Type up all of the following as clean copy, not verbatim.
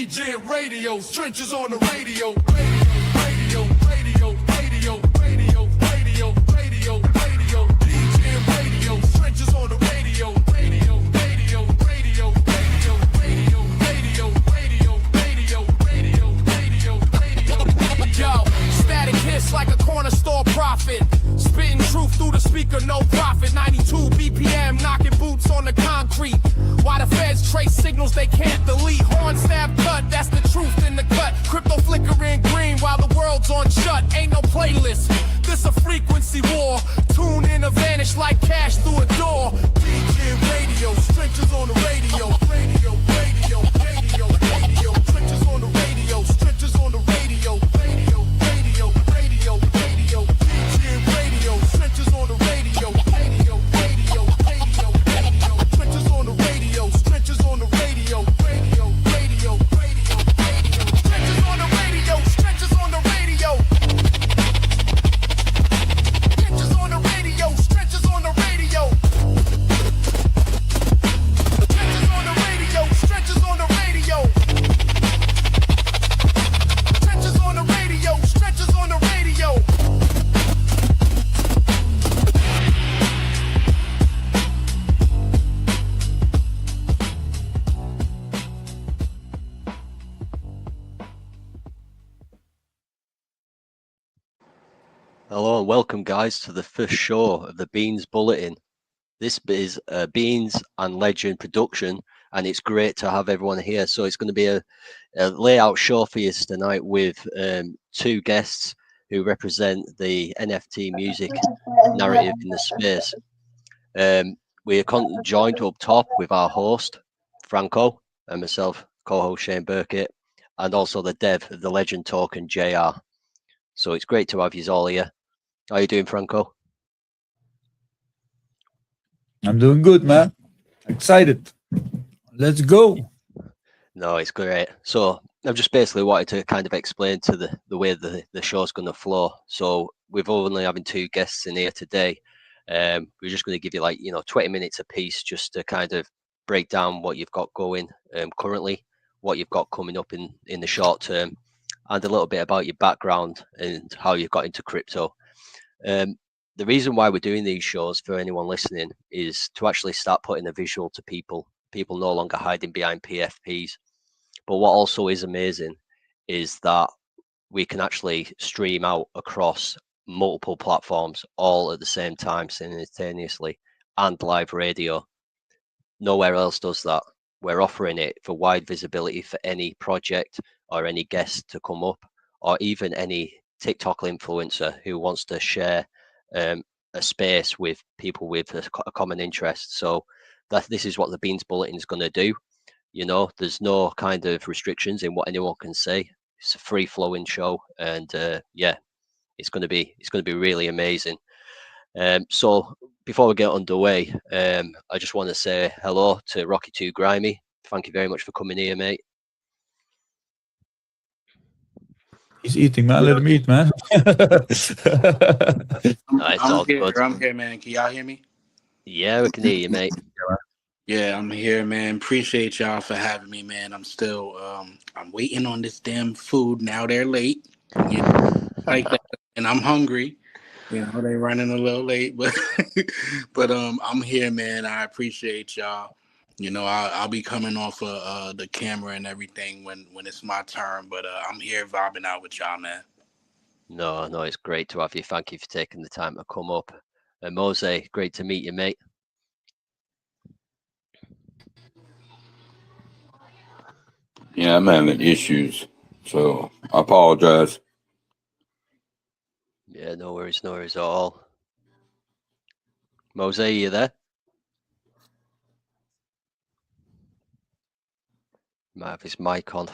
DJ radio, trenches on the radio, radio, radio, radio, radio, radio, radio, radio, DJ radio, trenches on the radio, radio, radio, radio, radio, radio, radio, radio, radio, radio, radio, radio. Yo, static hits like a corner store prophet, spitting truth through the speaker, no profit. 92 BPM, knocking boots on the concrete. Why the feds trace signals they can't delete? Horn stab cut, that's the truth in the cut. Crypto flickering green while the world's on shut. Ain't no playlist, this a frequency war. Tune in or vanish like cash through a door. DJ radio, stretches on the radio. Radio, radio, radio, radio. Stretches on the radio, stretches on the radio. Radio, radio, radio, radio. DJ radio, stretches on the radio. Radio, radio, radio, radio. Stretches on the radio, stretches on the radio. Radio, radio, radio, radio. Stretches on the radio, stretches on the radio. Stretches on the radio, stretches on the radio. Stretches on the radio, stretches on the radio. Stretches on the radio, stretches on the radio. Hello and welcome, guys, to the first show of the Beans Bulletin. This is a Beans and Legend production, and it's great to have everyone here. So it's going to be a layout show for you tonight with two guests who represent the NFT music narrative in the space. We are joined up top with our host, Franco, and myself, co-host Shane Burkett, and also the dev of the Legend Token, JR. So it's great to have you all here. How are you doing, Franco? I'm doing good, man. Excited. Let's go. No, it's great. So I've just basically wanted to kind of explain to the way the show's going to flow. So we've only having two guests in here today. We're just going to give you 20 minutes a piece just to kind of break down what you've got going currently, what you've got coming up in the short term, and a little bit about your background and how you got into crypto. The reason why we're doing these shows for anyone listening is to actually start putting a visual to people no longer hiding behind PFPs. But what also is amazing is that we can actually stream out across multiple platforms all at the same time simultaneously, and live radio. Nowhere else does that. We're offering it for wide visibility for any project or any guest to come up, or even any TikTok influencer who wants to share a space with people with a common interest. So this is what the Beans Bulletin is going to do. There's no kind of restrictions in what anyone can say. It's a free flowing show, and it's going to be really amazing. So before we get underway, I just want to say hello to Rocky 2 Grimy. Thank you very much for coming here, mate. He's eating, man. Let him eat, man. I'm here, man. Can y'all hear me? Yeah, we can hear you, mate. Yeah, I'm here, man. Appreciate y'all for having me, man. I'm still I'm waiting on this damn food. Now they're late, like that, and I'm hungry. They're running a little late, but I'm here, man. I appreciate y'all. I'll be coming off of the camera and everything when it's my turn, but I'm here vibing out with y'all, man. No, it's great to have you. Thank you for taking the time to come up. Mose, great to meet you, mate. Yeah, I'm having issues, so I apologize. Yeah, no worries at all. Mose, are you there? Might have his mic on.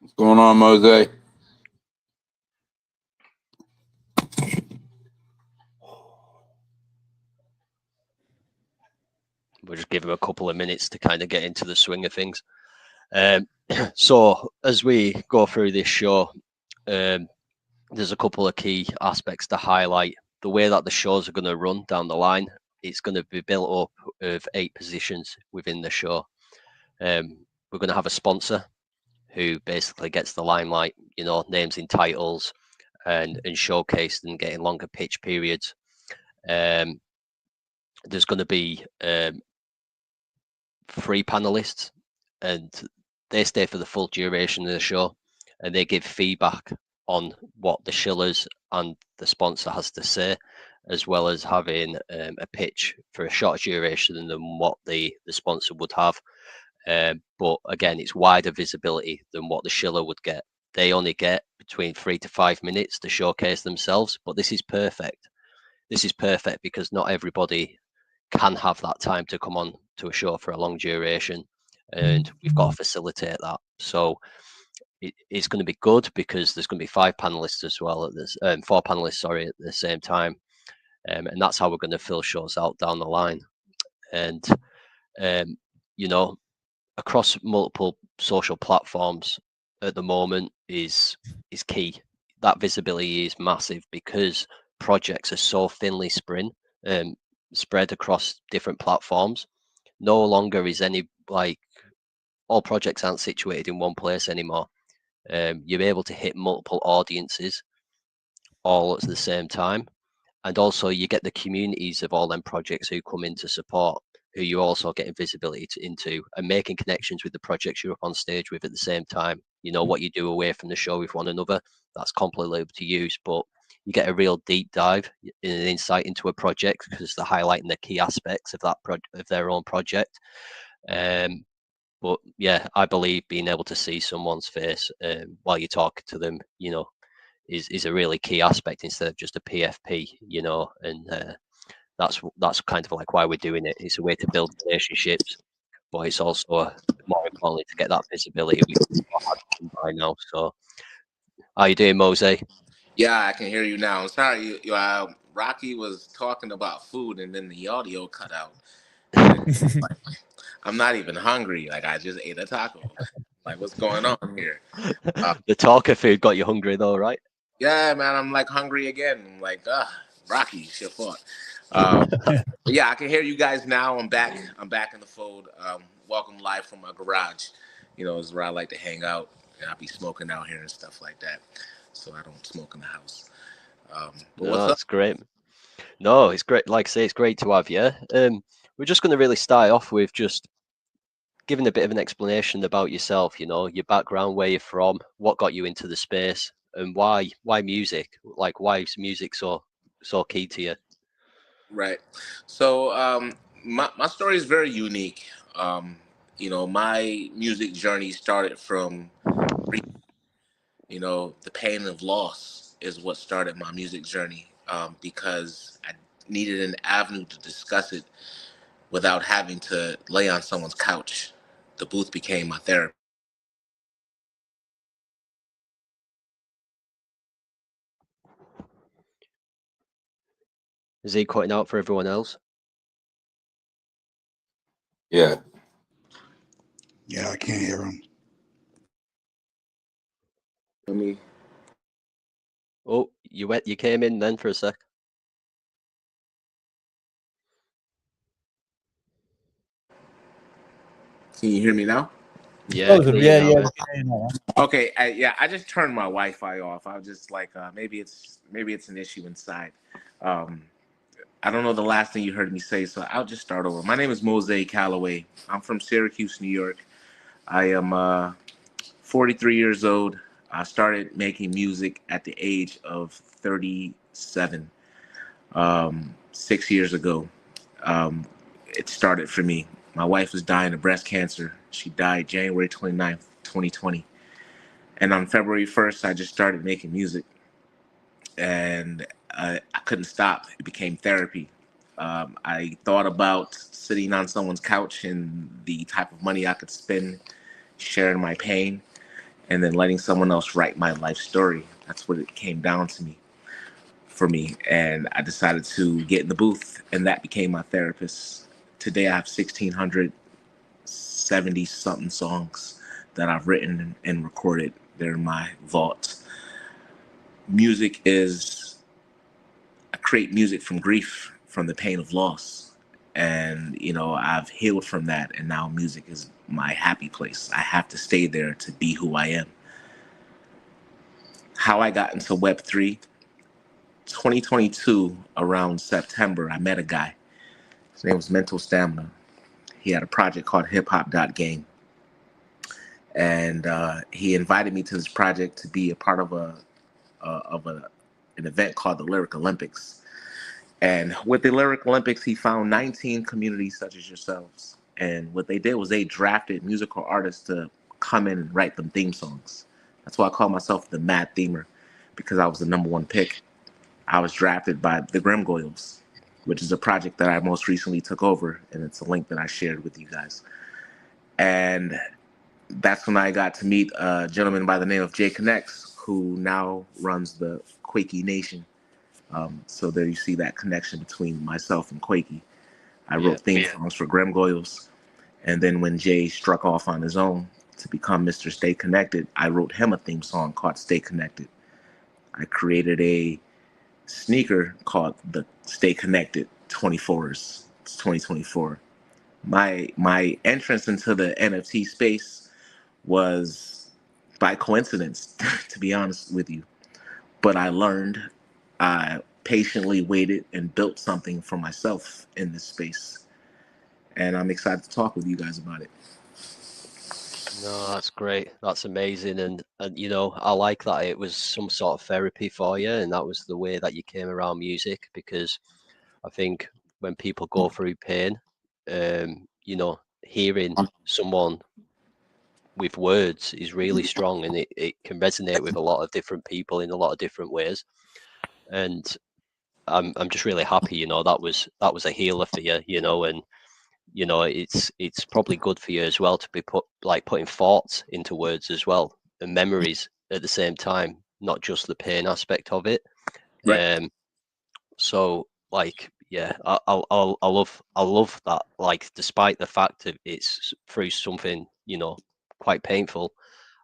What's going on, Mose? We'll just give him a couple of minutes to kind of get into the swing of things. So as we go through this show, there's a couple of key aspects to highlight. The way that the shows are going to run down the line, it's going to be built up of 8 positions within the show. We're going to have a sponsor who basically gets the limelight, you know, names in titles and showcased and getting longer pitch periods. There's going to be 3 panelists, and they stay for the full duration of the show, and they give feedback on what the Shillers and the sponsor has to say, as well as having a pitch for a shorter duration than what the sponsor would have. But again, it's wider visibility than what the Schiller would get. They only get between 3 to 5 minutes to showcase themselves, but this is perfect. This is perfect because not everybody can have that time to come on to a show for a long duration, and we've got to facilitate that. So it's going to be good because there's going to be 5 panelists as well at this, 4 panelists, sorry, at the same time, and that's how we're going to fill shows out down the line. And you know, across multiple social platforms at the moment is key. That visibility is massive because projects are so thinly spread across different platforms. No longer is any, like, all projects aren't situated in one place anymore. You're able to hit multiple audiences all at the same time, and also you get the communities of all them projects who come in to support, who you're also getting visibility into and making connections with the projects you're up on stage with at the same time. You know, what you do away from the show with one another, that's completely up to use, but you get a real deep dive in an insight into a project because they're highlighting the key aspects of that of their own project. But yeah, I believe being able to see someone's face while you talk to them, you know, is a really key aspect instead of just a PFP, you know, and that's kind of like why we're doing it. It's a way to build relationships, but it's also more importantly to get that visibility we had by now. So, how you doing, Mose? Yeah, I can hear you now. I'm sorry, Rocky was talking about food and then the audio cut out. Like, I'm not even hungry. Like, I just ate a taco. Like, what's going on here? The talker food got you hungry though, right? Yeah, man, I'm like hungry again. I'm like, Rocky, it's your fault. But yeah, I can hear you guys now. I'm back. I'm back in the fold. Welcome live from my garage. You know, is where I like to hang out. And I'll be smoking out here and stuff like that. So I don't smoke in the house. But No, what's up? that's great. No, it's great. Like I say, it's great to have you. We're just going to really start off with just giving a bit of an explanation about yourself. You know, your background, where you're from, what got you into the space, and why music. Like, why is music so key to you? Right. So my story is very unique. You know, my music journey started from, you know, the pain of loss is what started my music journey, because I needed an avenue to discuss it without having to lay on someone's couch. The booth became my therapy. Is he cutting out for everyone else? Yeah. Yeah, I can't hear him. I mean, Oh, you came in then for a sec. can you hear me now? Yeah, I can hear you Yeah, now, yeah, mate. we can hear you now. Okay, I just turned my Wi-Fi off. I was just like, maybe it's an issue inside. Um, I don't know the last thing you heard me say, so I'll just start over. My name is Mose Calloway. I'm from Syracuse, New York. I am 43 years old. I started making music at the age of 37, 6 years ago. It started for me. My wife was dying of breast cancer. She died January 29th, 2020. And on February 1st, I just started making music. And I couldn't stop. It became therapy. I thought about sitting on someone's couch and the type of money I could spend sharing my pain and then letting someone else write my life story. That's what it came down to me for me. And I decided to get in the booth, and that became my therapist. Today I have 1,670 something songs that I've written and recorded. They're in my vault. Music is, I create music from grief, from the pain of loss. And, you know, I've healed from that. And now music is my happy place. I have to stay there to be who I am. How I got into Web3, 2022, around September, I met a guy. His name was Mental Stamina. He had a project called hiphop.game. And he invited me to this project to be a part of an event called the Lyric Olympics. And with the Lyric Olympics, he found 19 communities such as yourselves. And what they did was they drafted musical artists to come in and write them theme songs. That's why I call myself the Mad Themer, because I was the #1 pick. I was drafted by the Grimgoyles, which is a project that I most recently took over, and it's a link that I shared with you guys. And that's when I got to meet a gentleman by the name of Jay Connects, who now runs the Quakey Nation. So there you see that connection between myself and Quakey. I wrote theme songs for Grimgoyles, and then when Jay struck off on his own to become Mr. Stay Connected, I wrote him a theme song called Stay Connected. I created a sneaker called the Stay Connected 24s. It's 2024. My entrance into the NFT space was by coincidence, to be honest with you. But I learned, I patiently waited and built something for myself in this space. And I'm excited to talk with you guys about it. No, that's great. That's amazing. And you know, I like that it was some sort of therapy for you, and that was the way that you came around music, because I think when people go through pain, you know, hearing someone with words is really strong, and it can resonate with a lot of different people in a lot of different ways. And I'm just really happy, you know, that was a healer for you, you know, and you know, it's probably good for you as well to be putting thoughts into words as well, and memories at the same time, not just the pain aspect of it. Right. So like, yeah, I love that. Like, despite the fact that it's through something, you know, quite painful,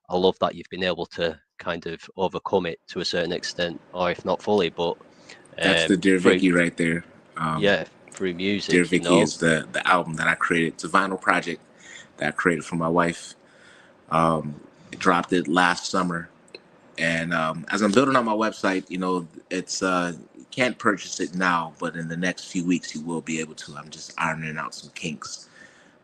I love that you've been able to kind of overcome it to a certain extent, or if not fully, but That's the Dear through, Vicky right there. yeah, through Dear music, you Vicky know. is the album that I created. It's a vinyl project that I created for my wife. Dropped it last summer. And as I'm building on my website, you know, it's you can't purchase it now, but in the next few weeks you will be able to. I'm just ironing out some kinks,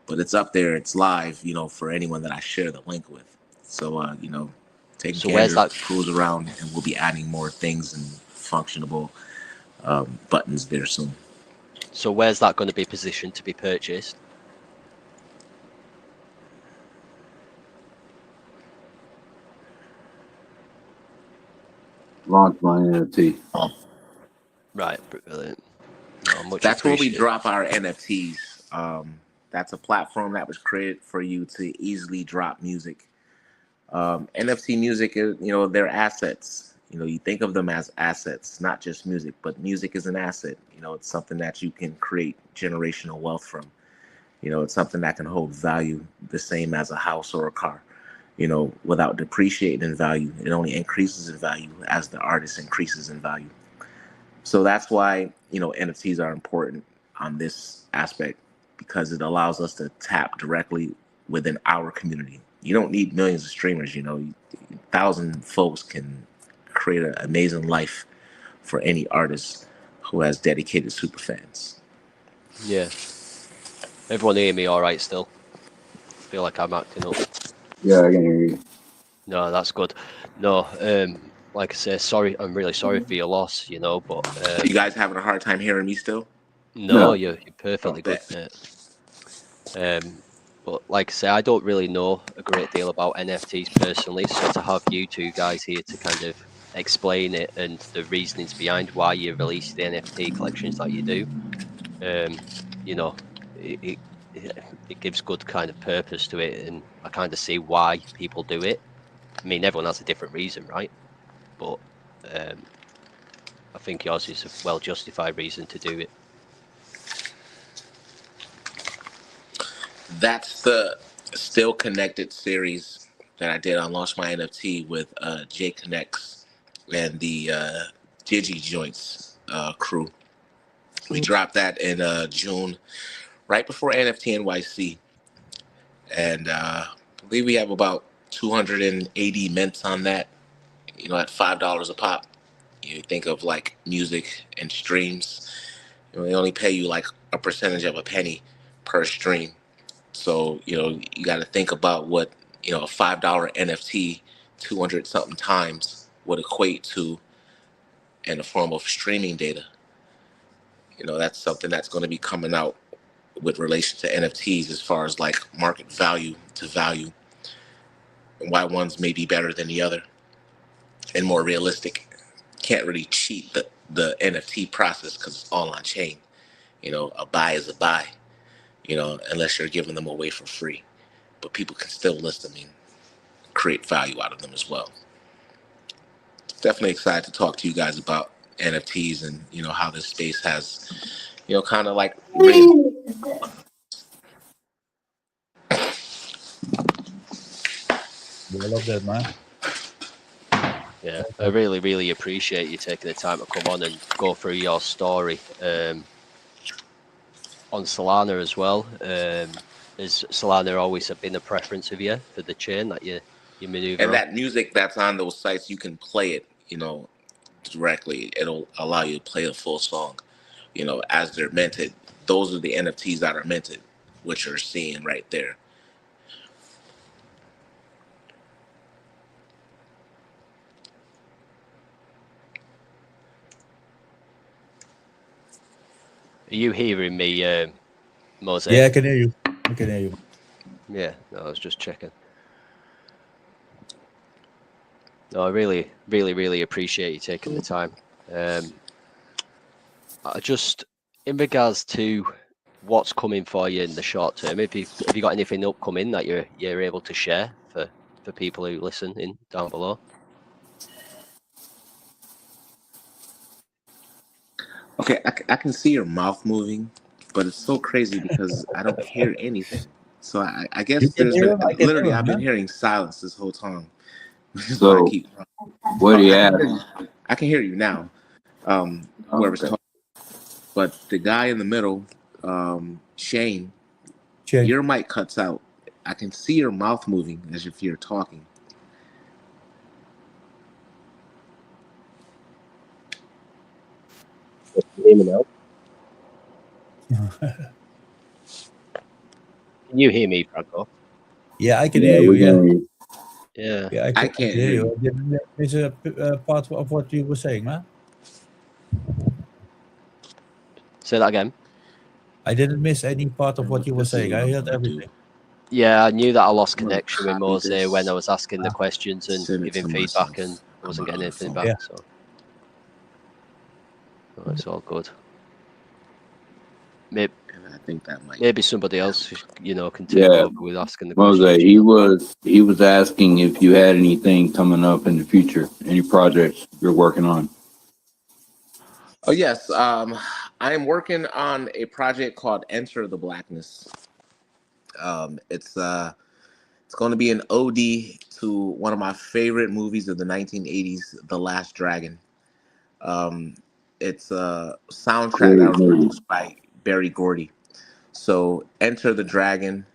but it's up there. It's live, you know, for anyone that I share the link with. So you know, take a So where's gander, that? cruise around, and we'll be adding more things and functionable buttons there soon. So where's that going to be positioned to be purchased? Launch my NFT. Right, brilliant. No, much That's where we appreciated. drop our NFTs. That's a platform that was created for you to easily drop music. NFT music is, you know, they're assets. You know, you think of them as assets, not just music, but music is an asset. You know, it's something that you can create generational wealth from. You know, it's something that can hold value the same as a house or a car. You know, without depreciating in value, it only increases in value as the artist increases in value. So that's why, you know, NFTs are important on this aspect, because it allows us to tap directly within our community. You don't need millions of streamers, you know, 1,000 folks can create an amazing life for any artist who has dedicated super fans. Yeah. Everyone hear me all right still? I feel like I'm acting up. Yeah, I can hear you. No, that's good. No, like I say, sorry, I'm really sorry for your loss, you know, but You guys having a hard time hearing me still? no, No. you're perfectly good, Bet. mate. But like I say, I don't really know a great deal about NFTs personally, so to have you two guys here to kind of explain it and the reasonings behind why you release the NFT collections that you do, you know, it, it gives good kind of purpose to it, and I kind of see why people do it. I mean, everyone has a different reason, right? But I think yours is a well justified reason to do it. That's the Still Connected series that I did on Launch My NFT with Jay Connects and the Digi Joints crew. We dropped that in June, right before NFT NYC. and I believe we have about 280 mints on that. At $5 a pop. You think of like music and streams. They only pay you like a percentage of a penny per stream. So you got to think about what a $5 NFT 200 something times would equate to in the form of streaming data. That's something that's going to be coming out with relation to NFTs as far as like market value to value, and why one's may be better than the other and more realistic. Can't really cheat the NFT process because it's all on chain. A buy is a buy, unless you're giving them away for free. But people can still list them and create value out of them as well. Definitely excited to talk to you guys about NFTs and how this space has kind of like I love that, man. Yeah, I really, really appreciate you taking the time to come on and go through your story on Solana as well. Has Solana always been a preference of you for the chain that you maneuver and on? that music that's on those sites, you can play it directly. It'll allow you to play a full song as they're minted. Those are the NFTs that are minted, which you're seeing right there. Are you hearing me, Mose? Yeah, I can hear you. I can hear you. Yeah, no, I was just checking. No, I really, really, really appreciate you taking the time. I just, in regards to what's coming for you in the short term, have you got anything upcoming that you're able to share for people who listen in down below? Okay, I can see your mouth moving, but it's so crazy because I don't hear anything. So I You guess can there's hear been him? I can literally hear him, I've been man. hearing silence this whole time. Which is why I So, keep. what do you I can have? hear you. I can hear you now. Whoever's Okay. talking, but the guy in the middle, Shane, Shane. your mic cuts out. I can see your mouth moving as if you're talking. Can you hear me now? Can you hear me, Franco? Yeah, I can Yeah, hear you. we Yeah, can hear you. Yeah. yeah, I I can can't hear hear you. you. I didn't miss a part of what you were saying, man. Say that again. I didn't miss any part of And what you were this is saying. what I I'm heard gonna do. everything. Yeah, I knew that I lost I'm gonna connection with copy Mose when I this, was asking the questions and send it giving to feedback, and myself I on wasn't my getting other anything phone. back. Yeah. So it's all good. And I think that might. Maybe somebody else, can take Yeah, over with asking the Mose, questions. he was asking if you had anything coming up in the future, any projects you're working on. Oh yes, I am working on a project called Enter the Blackness. It's going to be an ode to one of my favorite movies of the 1980s, The Last Dragon. Um, it's a soundtrack that Great was movie. produced by Barry Gordy. So Enter the Dragon,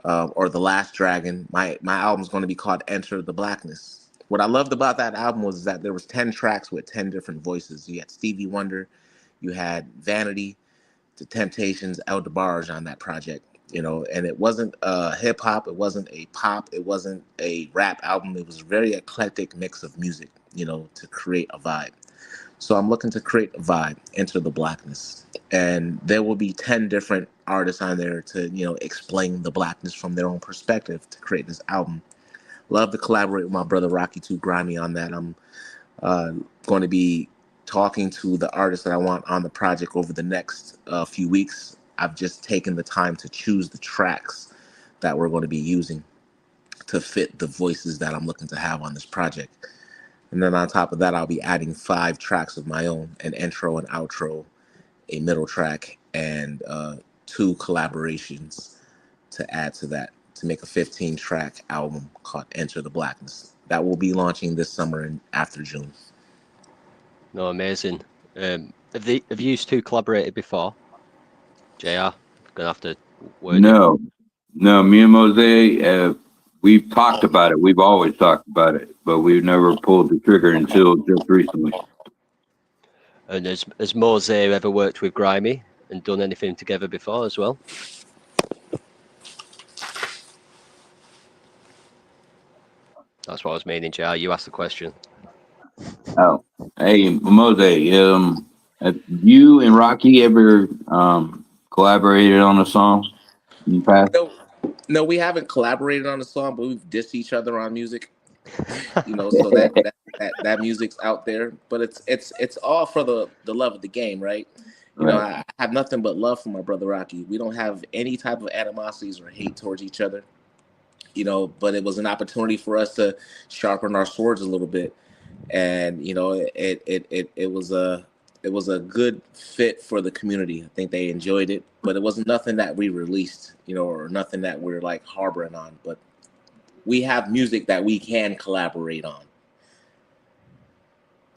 or The Last Dragon. My album's going to be called Enter the Blackness. What I loved about that album was that there was 10 tracks with 10 different voices. You had Stevie Wonder, you had Vanity, The Temptations, El DeBarge on that project. And it wasn't hip hop, it wasn't a pop, it wasn't a rap album. It was a very eclectic mix of music, to create a vibe. So I'm looking to create a vibe, Enter the Blackness. And there will be 10 different artists on there to, explain the blackness from their own perspective to create this album. Love to collaborate with my brother Rocky Too Grimy on that. I'm going to be talking to the artists that I want on the project over the next few weeks. I've just taken the time to choose the tracks that we're going to be using to fit the voices that I'm looking to have on this project. And then on top of that, I'll be adding 5 tracks of my own, an intro, an outro, a middle track, and 2 collaborations to add to that to make a 15-track album called Enter the Blackness. That will be launching this summer and after June. No, amazing. Have you two collaborated before? JR, gonna have to word you. No, No, me and Mose, we've talked about it. We've always talked about it, but we've never pulled the trigger until just recently. And has Mose ever worked with Grimy and done anything together before as well? That's what I was meaning, JR. You asked the question. Oh, hey, Mose, have you and Rocky ever collaborated on a song in the past? No, no, we haven't collaborated on a song, but we've dissed each other on music. So that music's out there, but it's all for the love of the game, right? Right. I have nothing but love for my brother Rocky. We don't have any type of animosities or hate towards each other. But it was an opportunity for us to sharpen our swords a little bit, and it was a good fit for the community. I think they enjoyed it, but it wasn't nothing that we released, or nothing that we're like harboring on. But we have music that we can collaborate on.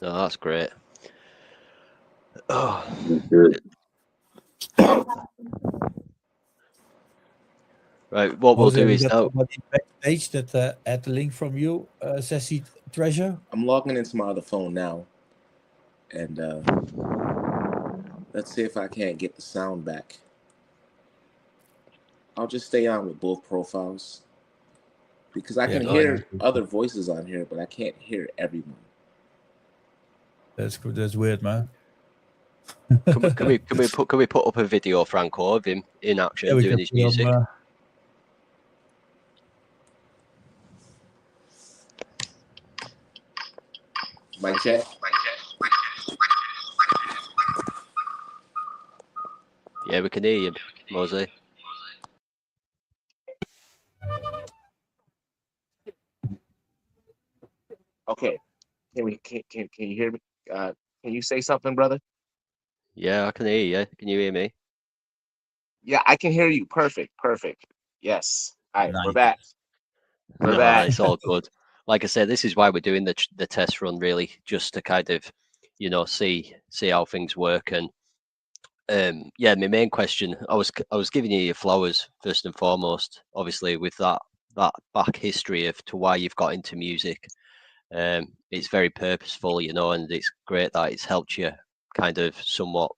No, that's great. Oh, Good. right. What we'll Jose, do we is got now. somebody backstage that had the link from you, Sassy Treasure. I'm logging into my other phone now, and let's see if I can't get the sound back. I'll just stay on with both profiles because I Yeah, can Oh, hear other voices on here, but I can't hear everyone. that's good. That's weird, man. can we put up a video, Franco, of him in action Yeah, we doing can his put on, music? Mic check. Yeah, we can hear you, Mose. Okay. Can you hear me? Can you say something, brother? Yeah, I can hear you. Can you hear me? Yeah, I can hear you. Perfect. Perfect. Yes. All right, we're Nice. back. We're No, back. it's all good. Like I said, this is why we're doing the test run, really, just to kind of, see how things work. And yeah, my main question, I was giving you your flowers first and foremost, obviously with that back history of to why you've got into music. It's very purposeful, and it's great that it's helped you kind of somewhat,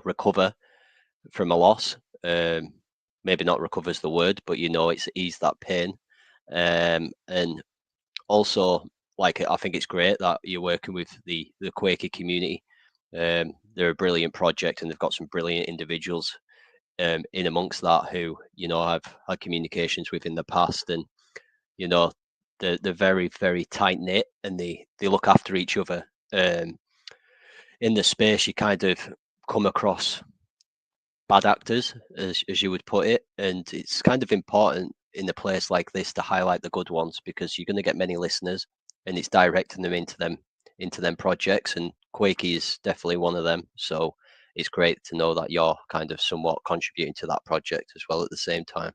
recover from a loss. Maybe not recover's the word, but it's eased that pain. And also, like, I think it's great that you're working with the Quaker community. They're a brilliant project, and they've got some brilliant individuals in amongst that who I've had communications with in the past, and you know they're very, very tight knit, and they look after each other. In the space, you kind of come across bad actors, as you would put it, and it's kind of important in a place like this to highlight the good ones, because you're going to get many listeners, and it's directing them into them projects, and Quakey is definitely one of them. So it's great to know that you're kind of somewhat contributing to that project as well at the same time.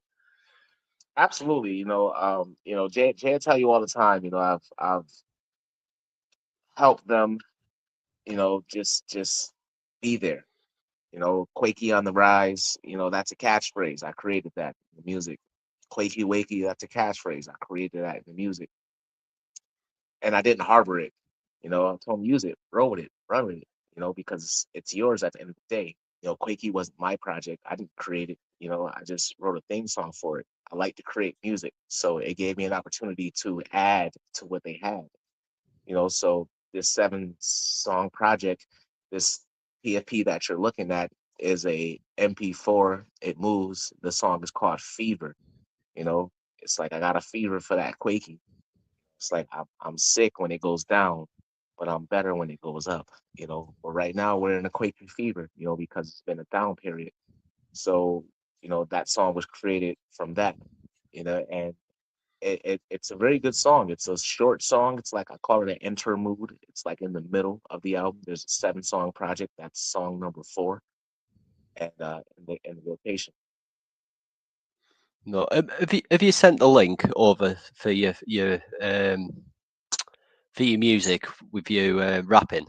Absolutely. Jay tell you all the time, I've helped them, just be there. Quakey on the rise, that's a catchphrase. I created that in the music. Quakey wakey, that's a catchphrase. I created that in the music. And I didn't harbor it. I told him use it, roll with it, run with it, because it's yours at the end of the day. Quakey wasn't my project. I didn't create it. I just wrote a theme song for it. I like to create music. So it gave me an opportunity to add to what they had. So this 7-song project, this PFP that you're looking at is a MP4. It moves. The song is called Fever. It's like I got a fever for that Quakey. It's like I'm sick when it goes down, but I'm better when it goes up. But right now we're in a Quaker fever, because it's been a down period. So, that song was created from that, and it's a very good song. It's a short song. It's like I call it an interlude. It's like in the middle of the album. There's a 7-song project. That's song number 4, and in the rotation. No, have you sent the link over for your music with you rapping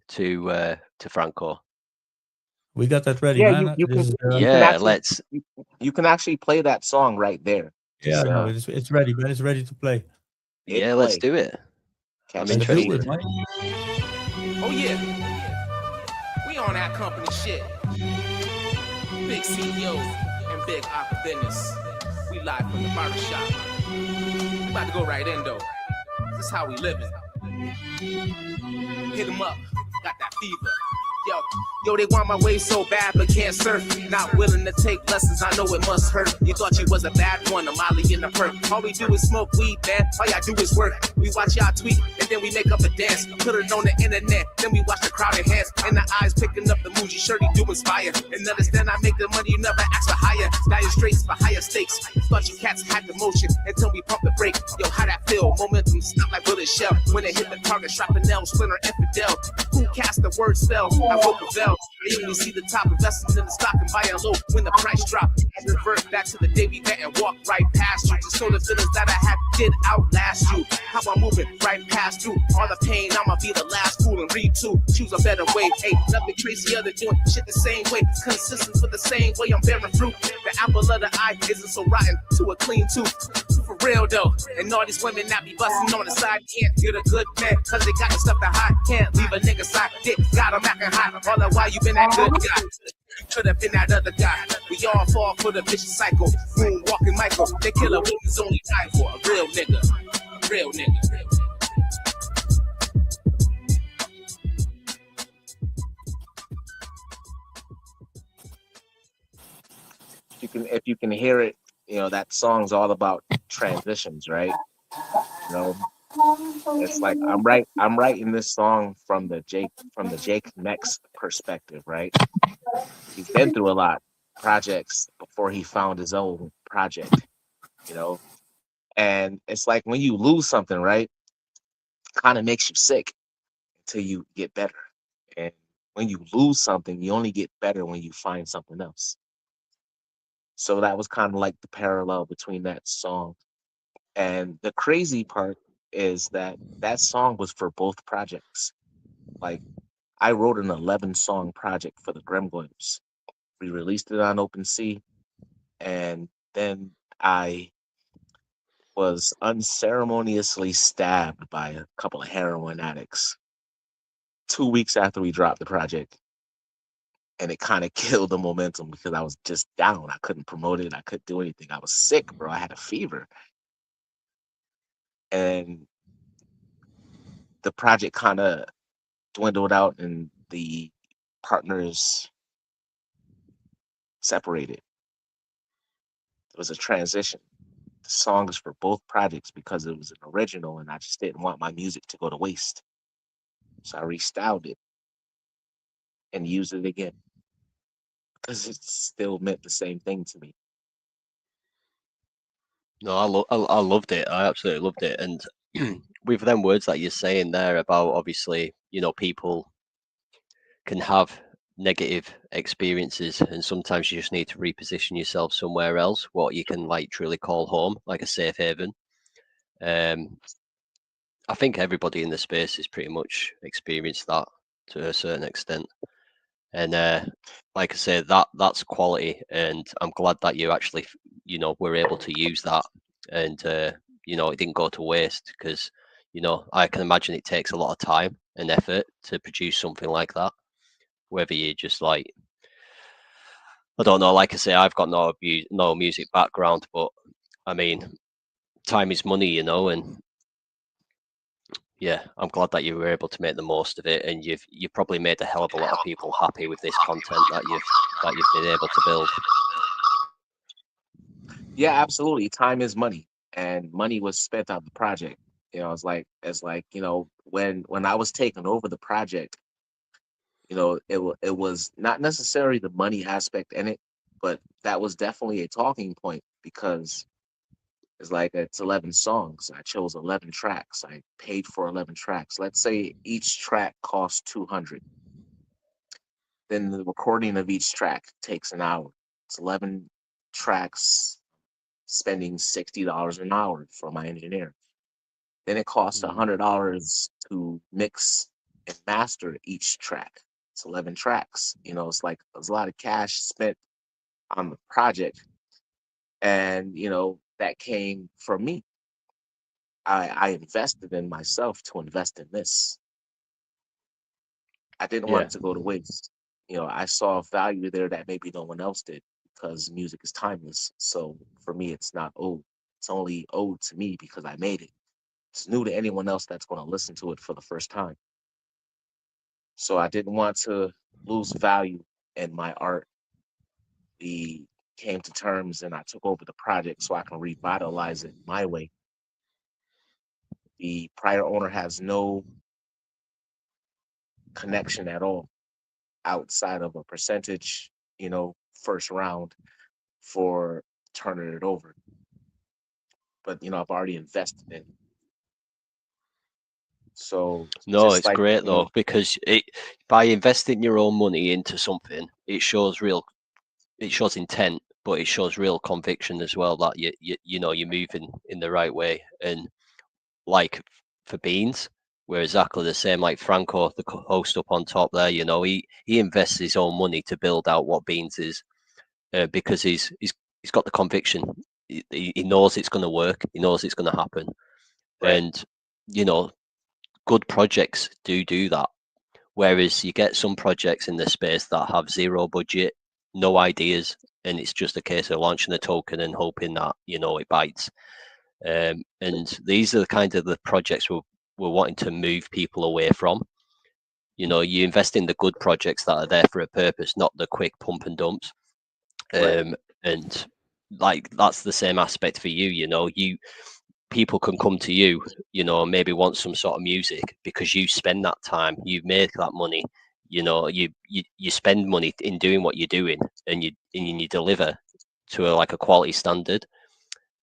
to Franco? We got that ready, Yeah, man. you This can is you can Yeah, actually let's. you can actually play that song right there. yeah, Just no, it's ready, man. It's ready to play. hit Yeah, let's play. do it. I'm Catch the Let's do feeling. it, man. Oh yeah, we on that company shit. Big CEOs and big aqua business. We live from the barbershop. We about to go right in though. This is how we living. Hit 'em up, got that fever. Yo, they want my way so bad but can't surf. Not willing to take lessons, I know it must hurt. You thought you was a bad one, a Molly in the perk. All we do is smoke weed, man. All y'all do is work. We watch y'all tweet and then we make up a dance. Put it on the internet, then we watch the crowd enhance. And the eyes picking up the moves you surely do inspire. And understand I make the money, you never ask for higher. Dire straits for higher stakes. Thought you cats had the motion until we pump the brake. Yo, how that feel? Momentum stop like bullet shell. When it hit the target, sharpen nail, splinter infidel. Who cast the word spell? I wrote the bell. I only see the top, investing in the stock and buying low when the price drop. I revert back to the day we met and walked right past you. Just so the feelings that I had did outlast you. How I'm moving right past through all the pain. I'ma be the last fool and read too. Choose a better way. Hey, nothing crazy other doing shit the same way. Consistent for the same way I'm bearing fruit. The apple of the eye isn't so rotten to a clean tooth. For real though, and all these women that be busting on the side can't get a good man, cause they got the stuff to hide. Can't leave a nigga side, dick, got him acting hot. All the while you been that good guy, you could have been that other guy. We all fall for the vicious cycle. Moonwalking Michael, they kill a woman's only time for a real nigga, a real nigga. If you can hear it, you know that song's all about transitions, right? You know, it's like I'm writing this song from the Jake Next perspective, right? He's been through a lot projects before he found his own project, you know. And it's like when you lose something, right? Kind of makes you sick until you get better. And when you lose something, you only get better when you find something else. So that was kind of like the parallel between that song. And the crazy part is that that song was for both projects. Like I wrote an 11 song project for the Gremlins. We released it on OpenSea, and then I was unceremoniously stabbed by a couple of heroin addicts 2 weeks after we dropped the project. And it kind of killed the momentum because I was just down. I couldn't promote it. I couldn't do anything. I was sick, bro. I had a fever. And the project kind of dwindled out and the partners separated. It was a transition. The song is for both projects because it was an original and I just didn't want my music to go to waste. So I restyled it and used it again because it still meant the same thing to me. No, I loved it. I absolutely loved it. And with them words that you're saying there about obviously, people can have negative experiences and sometimes you just need to reposition yourself somewhere else, what you can like truly call home, like a safe haven. I think everybody in the space has pretty much experienced that to a certain extent. And like I say, that's quality, and I'm glad that you actually, were able to use that, and it didn't go to waste because, I can imagine it takes a lot of time and effort to produce something like that. Whether you just like, I don't know, like I say, I've got no music background, but I mean, time is money, and yeah, I'm glad that you were able to make the most of it, and you've probably made a hell of a lot of people happy with this content that you've been able to build. Yeah, absolutely. Time is money, and money was spent on the project. It's like when I was taking over the project, it was not necessarily the money aspect in it, but that was definitely a talking point because it's 11 songs. I chose 11 tracks. I paid for 11 tracks. Let's say each track costs 200. Then the recording of each track takes an hour. It's 11 tracks, spending $60 an hour for my engineer. Then it costs $100 to mix and master each track. It's 11 tracks. You know, it's like there's a lot of cash spent on the project, and you know that came from me. I invested in myself to invest in this. I didn't want Yeah. it to go to waste. You know, I saw value there that maybe no one else did because music is timeless. So for me, it's not owed. It's only owed to me because I made it. It's new to anyone else that's going to listen to it for the first time. So I didn't want to lose value in my art. We came to terms and I took over the project so I can revitalize it my way. The prior owner has no connection at all outside of a percentage, you know, first round for turning it over. But you know, I've already invested in it. So No, just it's like, great you know, though, because it by investing your own money into something, it shows intent, but it shows real conviction as well that you know you're moving in the right way. And like for Beans, we're exactly the same. Like Franco, the host up on top there, you know, he invests his own money to build out what Beans is, because he's got the conviction. He knows it's going to work. He knows it's going to happen. right, And you know, good projects do that. Whereas you get some projects in the space that have zero budget, no ideas, and it's just a case of launching a token and hoping that you know it bites. And these are the kind of the projects we're wanting to move people away from. You know, you invest in the good projects that are there for a purpose, not the quick pump and dumps. right, And like that's the same aspect for you. You know, people can come to you, you know, maybe want some sort of music because you spend that time, you make that money, you know, you spend money in doing what you're doing, and you deliver to like a quality standard.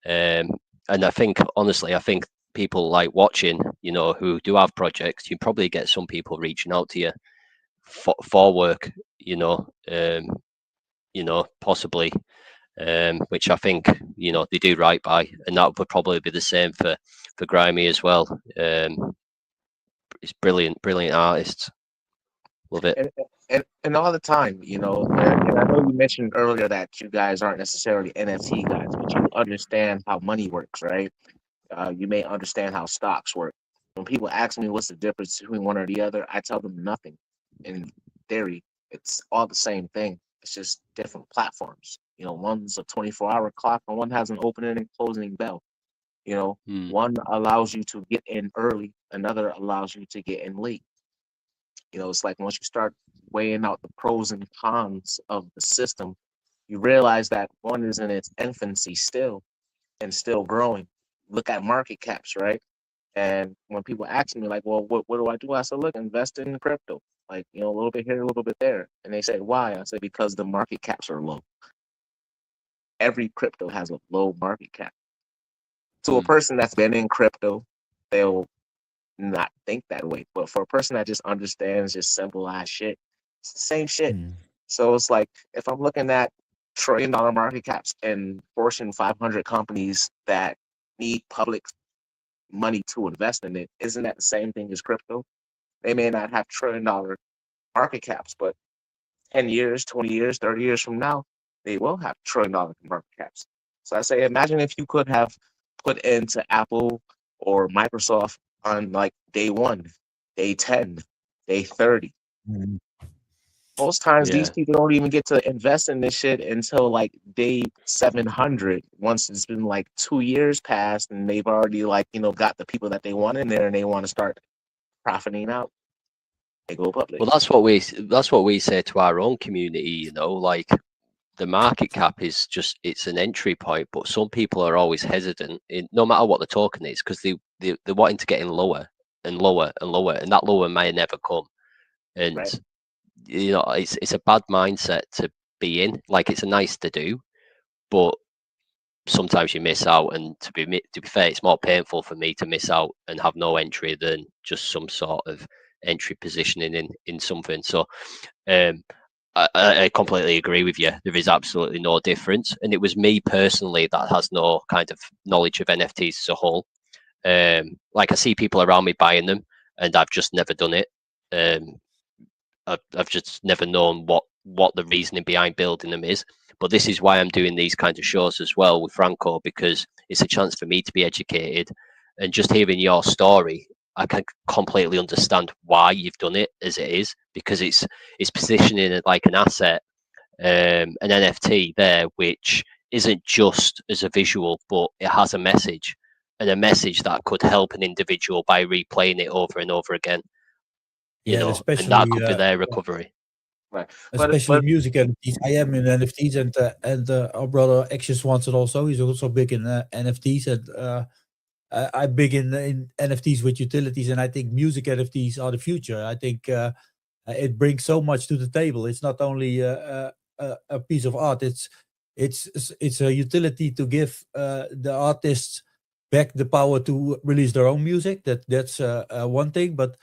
Um, and I think honestly, I think people like watching, you know, who do have projects, you probably get some people reaching out to you for work, you know, possibly, which I think you know they do right by, and that would probably be the same for Grimy as well. It's brilliant artists. Love it. and all the time, you know, and I know you mentioned earlier that you guys aren't necessarily NFT guys, but you understand how money works, right? You may understand how stocks work. When people ask me what's the difference between one or the other, I tell them nothing. In theory, it's all the same thing. It's just different platforms. You know, one's a 24-hour clock and one has an opening and closing bell. You know, Mm. one allows you to get in early, another allows you to get in late. You know, it's like once you start weighing out the pros and cons of the system, you realize that one is in its infancy still and still growing. Look at market caps, right? And when people ask me, like, well, what do I do? I said, look, invest in crypto. Like, you know, a little bit here, a little bit there. And they say, why? I said, because the market caps are low. Every crypto has a low market cap. To a Mm. person that's been in crypto, they'll not think that way. But for a person that just understands just simple ass shit, it's the same shit. Mm. So it's like if I'm looking at $1 trillion market caps and Fortune 500 companies that need public money to invest in it, isn't that the same thing as crypto? They may not have $1 trillion market caps, but 10 years, 20 years, 30 years from now, they will have $1 trillion market caps. So I say, imagine if you could have put into Apple or Microsoft on like day one, day 10, day 30. Mm. Most times these Yeah. people don't even get to invest in this shit until like day 700. Once it's been like 2 years past and they've already like, you know, got the people that they want in there and they want to start profiting out, they go public. Well, that's what we say to our own community. You know, like the market cap is just it's an entry point, but some people are always hesitant, no matter what the token is, because they're wanting to get in lower and lower and lower, and that lower may never come. And Right. you know, it's a bad mindset to be in. Like it's a nice to do, but sometimes you miss out. And to be fair, it's more painful for me to miss out and have no entry than just some sort of entry positioning in something. So um, I completely agree with you. There is absolutely no difference, and it was me personally that has no kind of knowledge of NFTs as a whole. Like I see people around me buying them, and I've just never done it. Um, I've just never known what the reasoning behind building them is. But this is why I'm doing these kinds of shows as well with Franco, because it's a chance for me to be educated. And just hearing your story, I can completely understand why you've done it as it is, because it's positioning it like an asset, an NFT there, which isn't just as a visual, but it has a message, and a message that could help an individual by replaying it over and over again. You Yeah, know, and that especially could be their recovery. Right. especially music NFTs. I am in NFTs, and our brother Axios wants it also. He's also big in NFTs, and I'm big in NFTs with utilities, and I think music NFTs are the future. I think it brings so much to the table. It's not only a piece of art. It's a utility to give the artists back the power to release their own music. That's one thing, but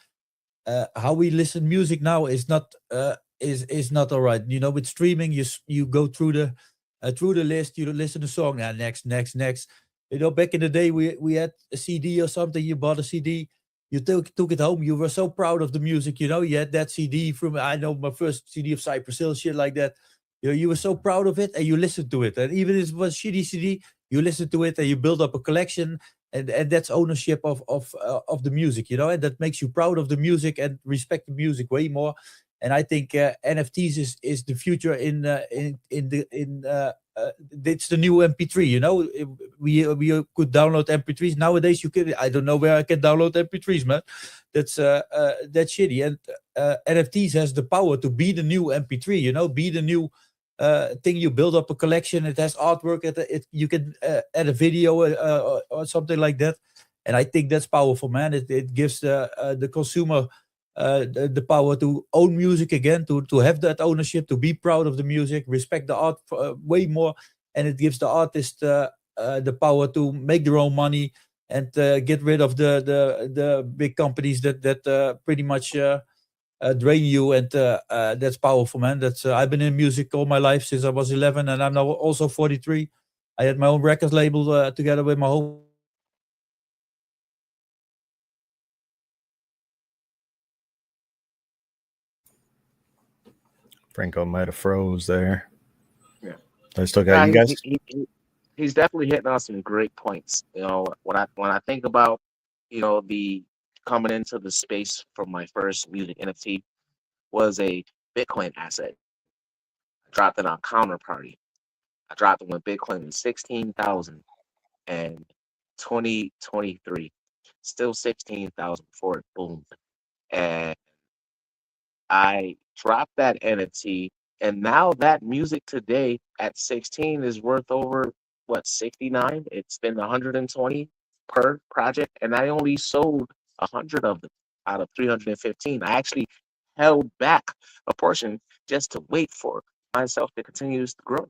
how we listen music now is not all right. You know, with streaming, you go through the list, you listen to song, next. You know, back in the day, we had a CD or something. You bought a CD, you took it home. You were so proud of the music. You know, you had that CD from, I know, my first CD of Cypress Hill, shit like that. You know, you were so proud of it, and you listened to it. And even if it was shitty CD, you listened to it, and you build up a collection. And that's ownership of the music, you know, and that makes you proud of the music and respect the music way more. And I think NFTs is the future it's the new MP3. You know, we could download MP3s nowadays. You can, I don't know where I can download MP3s, man. That's shitty. And NFTs has the power to be the new MP3. You know, be the new thing. You build up a collection. It has artwork. You can add a video or something like that. And I think that's powerful, man. It gives the consumer the power to own music again, to have that ownership, to be proud of the music, respect the art way more, and it gives the artist the power to make their own money and get rid of the big companies that pretty much drain you, and that's powerful, man. That's I've been in music all my life since I was 11, and I'm now also 43. I had my own record label together with my whole. Franco might have froze there. Yeah. I still got you guys. He's definitely hitting on some great points. You know, when I think about, you know, the coming into the space for my first music NFT was a Bitcoin asset. I dropped it on Counterparty. I dropped it when Bitcoin was 16,000 and 2023, still 16,000 before it boomed. And I dropped that NFT, and now that music today at 16 is worth over what, 69? It's been 120 per project, and I only sold 100 of them out of 315. I actually held back a portion just to wait for myself to continue to grow.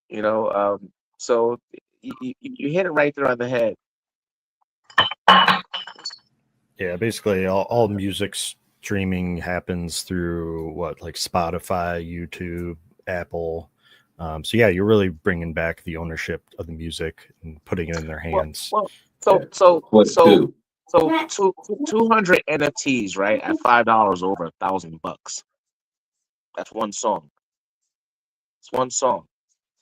You know, so you hit it right there on the head. Yeah, basically all music streaming happens through like Spotify, YouTube, Apple. So yeah, you're really bringing back the ownership of the music and putting it in their hands. So 200 NFTs, right, at $5, over $1,000. That's one song. It's one song.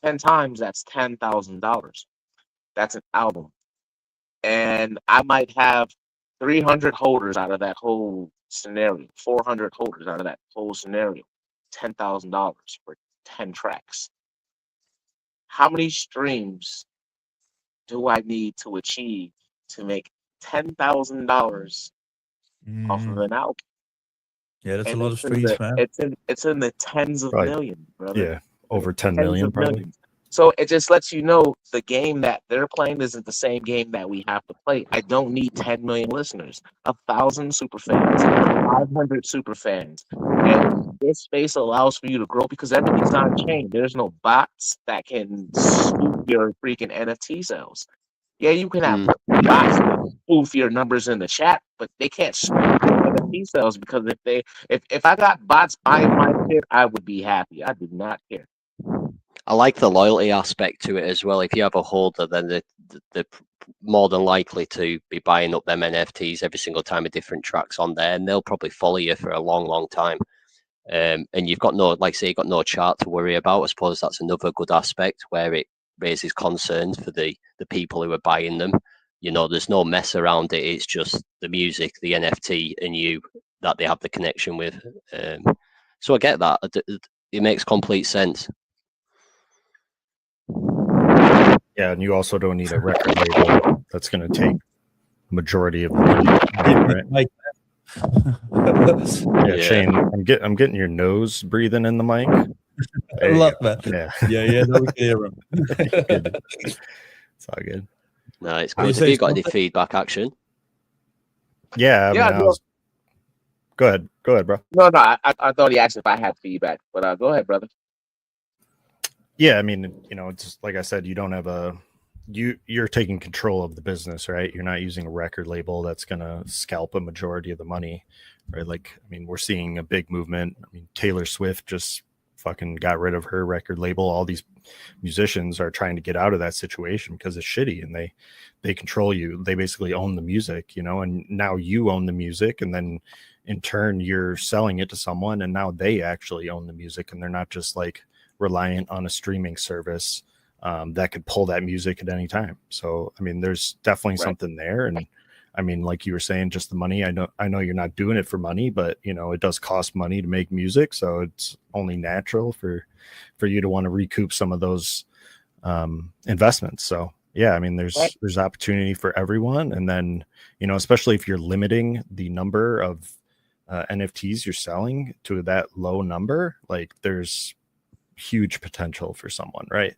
10 times, that's $10,000. That's an album. And I might have 300 holders out of that whole scenario, 400 holders out of that whole scenario, $10,000 for 10 tracks. How many streams do I need to achieve to make $10,000 off of an album? Yeah, that's And a lot of streams, man. it's in the tens of Right. millions, brother. Yeah, over 10 Tens million of probably. millions. So it just lets you know the game that they're playing isn't the same game that we have to play. I don't need 10 million listeners, 1,000 super fans, 500 super fans. And this space allows for you to grow because everything's on chain. There's no bots that can spoof your freaking NFT sales. Yeah, you can have bots that spoof your numbers in the chat, but they can't spoof your NFT sales because if I got bots buying my shit, I would be happy. I do not care. I like the loyalty aspect to it as well. If you have a holder, then the more than likely to be buying up them NFTs every single time a different track's on there, and they'll probably follow you for a long, long time. And you've got no, like I say, you've got no chart to worry about. I suppose that's another good aspect where it raises concerns for the people who are buying them. You know, there's no mess around it. It's just the music, the NFT, and you that they have the connection with. So I get that. It makes complete sense. Yeah, and you also don't need a record label that's going to take majority of the money, right? Like, Yeah, Shane, I'm getting your nose breathing in the mic. I love that. Yeah, Yeah, no, we can hear him. it's all good. No, it's Can you good. say Have you got any something? feedback, Action? Yeah, Yeah, no, Go ahead, bro. no. I thought he asked if I had feedback, but go ahead, brother. Yeah, I mean, you know, it's like I said, you don't have you're taking control of the business, right? You're not using a record label that's going to scalp a majority of the money, right? Like, I mean, we're seeing a big movement. I mean, Taylor Swift just fucking got rid of her record label. All these musicians are trying to get out of that situation because it's shitty, and they control you. They basically own the music, you know, and now you own the music, and then in turn you're selling it to someone, and now they actually own the music, and they're not just like reliant on a streaming service that could pull that music at any time. So, I mean, there's definitely something there. And I mean, like you were saying, just the money. I know you're not doing it for money, but you know, it does cost money to make music. So it's only natural for you to want to recoup some of those investments. So yeah, I mean, there's opportunity for everyone. And then, you know, especially if you're limiting the number of NFTs you're selling to that low number, like there's huge potential for someone, right?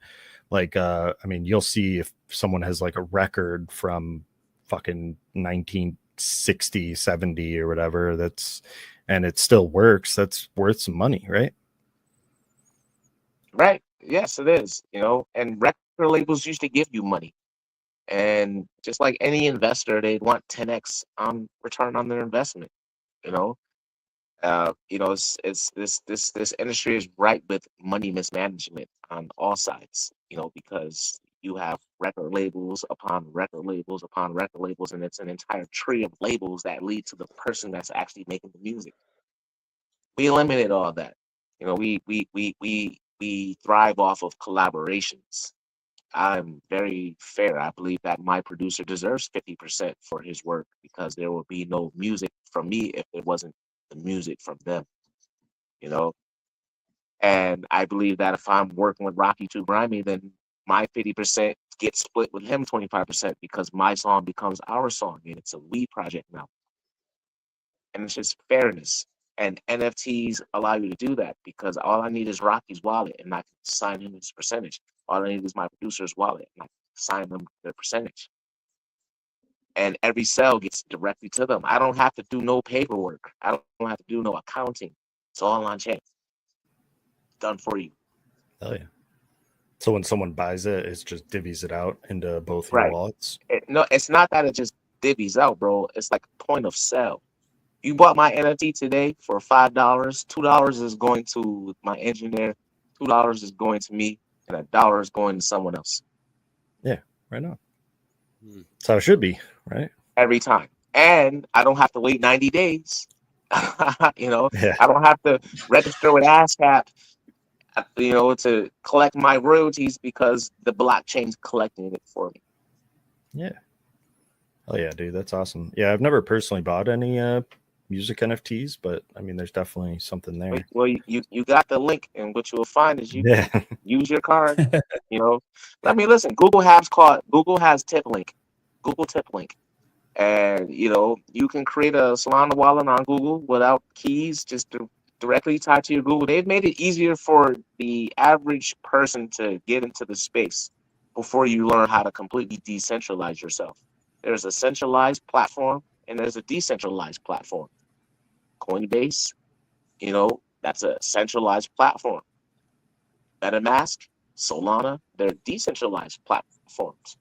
Like I mean, you'll see if someone has like a record from fucking 1960, 70 or whatever, and it still works, that's worth some money, right? Right. Yes, it is. You know, and record labels used to give you money, and just like any investor, they'd want 10x return on their investment. You know, it's this industry is ripe with money mismanagement on all sides. You know, because you have record labels upon record labels upon record labels, and it's an entire tree of labels that lead to the person that's actually making the music. We eliminate all that. You know, we thrive off of collaborations. I'm very fair. I believe that my producer deserves 50% for his work because there will be no music from me if it wasn't the music from them, you know? And I believe that if I'm working with Rocky Too Grimy, then my 50% gets split with him 25% because my song becomes our song and it's a we project now. And it's just fairness. And NFTs allow you to do that because all I need is Rocky's wallet and I can sign him his percentage. All I need is my producer's wallet and I can sign them their percentage. And every sale gets directly to them. I don't have to do no paperwork. I don't have to do no accounting. It's all on chain. Done for you. Oh yeah. So when someone buys it, it's just divvies it out into both your wallets. No, it's not that it just divvies out, bro. It's like a point of sale. You bought my NFT today for $5. $2 is going to my engineer. $2 is going to me, and $1 is going to someone else. Yeah, right on. That's how it should be, right? Every time. And I don't have to wait 90 days. You know, Yeah. I don't have to register with ASCAP, you know, to collect my royalties because the blockchain's collecting it for me. Yeah. Oh yeah, dude, that's awesome. Yeah, I've never personally bought any music NFTs, but I mean, there's definitely something there. Well, you got the link, and what you'll find is you can use your card. You know, I mean, listen, Google has Tip Link, Google Tip Link, and you know, you can create a Solana wallet on Google without keys, just directly tied to your Google. They've made it easier for the average person to get into the space before you learn how to completely decentralize yourself. There's a centralized platform and there's a decentralized platform. Coinbase, you know, that's a centralized platform. MetaMask, Solana, they're decentralized platforms.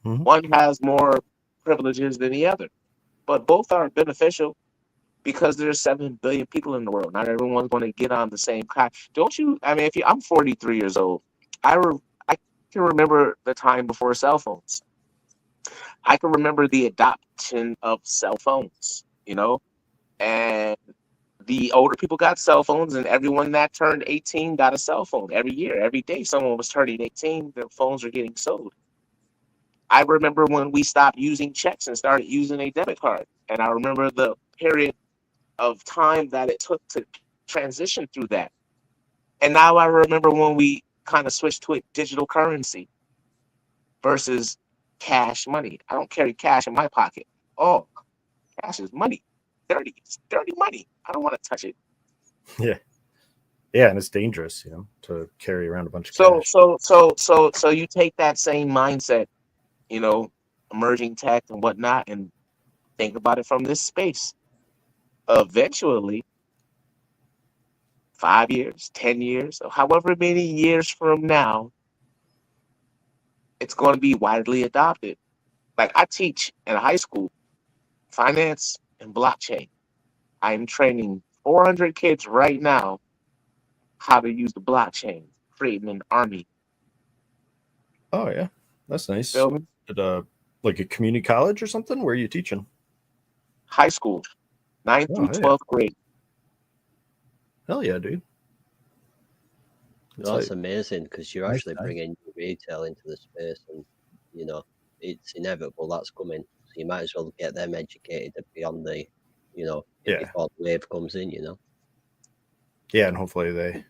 Mhm. One has more privileges than the other, but both are beneficial because there's 7 billion people in the world. Not everyone's going to get on the same kind. Don't you? I mean, I'm 43 years old. I can remember the time before cell phones. I can remember the adoption of cell phones, and the older people got cell phones, and everyone that turned 18 got a cell phone every year. Every day someone was turning 18, their phones were getting sold. I remember when we stopped using checks and started using a debit card. And I remember the period of time that it took to transition through that. And now I remember when we kind of switched to a digital currency versus cash money. I don't carry cash in my pocket. Oh, cash is money. Dirty. It's dirty money. I don't want to touch it. Yeah. Yeah, and it's dangerous, to carry around a bunch of So cash. so you take that same mindset, you know, emerging tech and whatnot, and think about it from this space. Eventually, 5 years, 10 years, or however many years from now, it's going to be widely adopted. Like I teach in high school finance and blockchain. I'm training 400 kids right now how to use the blockchain, creating an army. Oh yeah, that's nice. Feel me? At like a community college or something? Where are you teaching? High school, 9th Oh through yeah, 12th grade. hell yeah, dude. It's That's like, amazing because you're Nice, actually nice. bringing retail into the space, and you know it's inevitable that's coming. So you might as well get them educated beyond the, yeah, before the wave comes in. yeah, and hopefully they,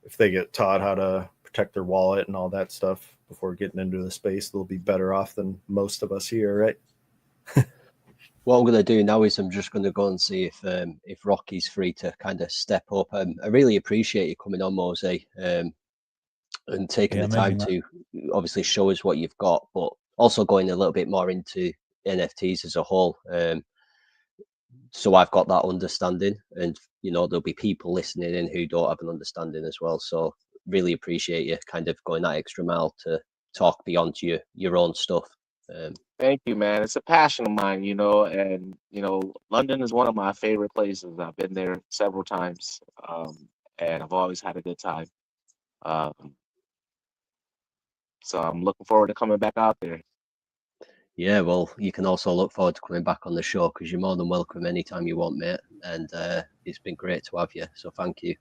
if they get taught how to protect their wallet and all that stuff before getting into the space, they'll be better off than most of us here, right? What I'm going to do now is I'm just going to go and see if Rocky's free to kind of step up. I really appreciate you coming on, Mose, and taking Yeah, the time amazing. to obviously show us what you've got, but also going a little bit more into NFTs as a whole. So I've got that understanding, and there'll be people listening in who don't have an understanding as well. So really appreciate you kind of going that extra mile to talk beyond your own stuff. Thank you, man. It's a passion of mine, and London is one of my favorite places. I've been there several times, and I've always had a good time. Um, so I'm looking forward to coming back out there. Yeah, well, you can also look forward to coming back on the show because you're more than welcome anytime you want, mate. And it's been great to have you. So thank you.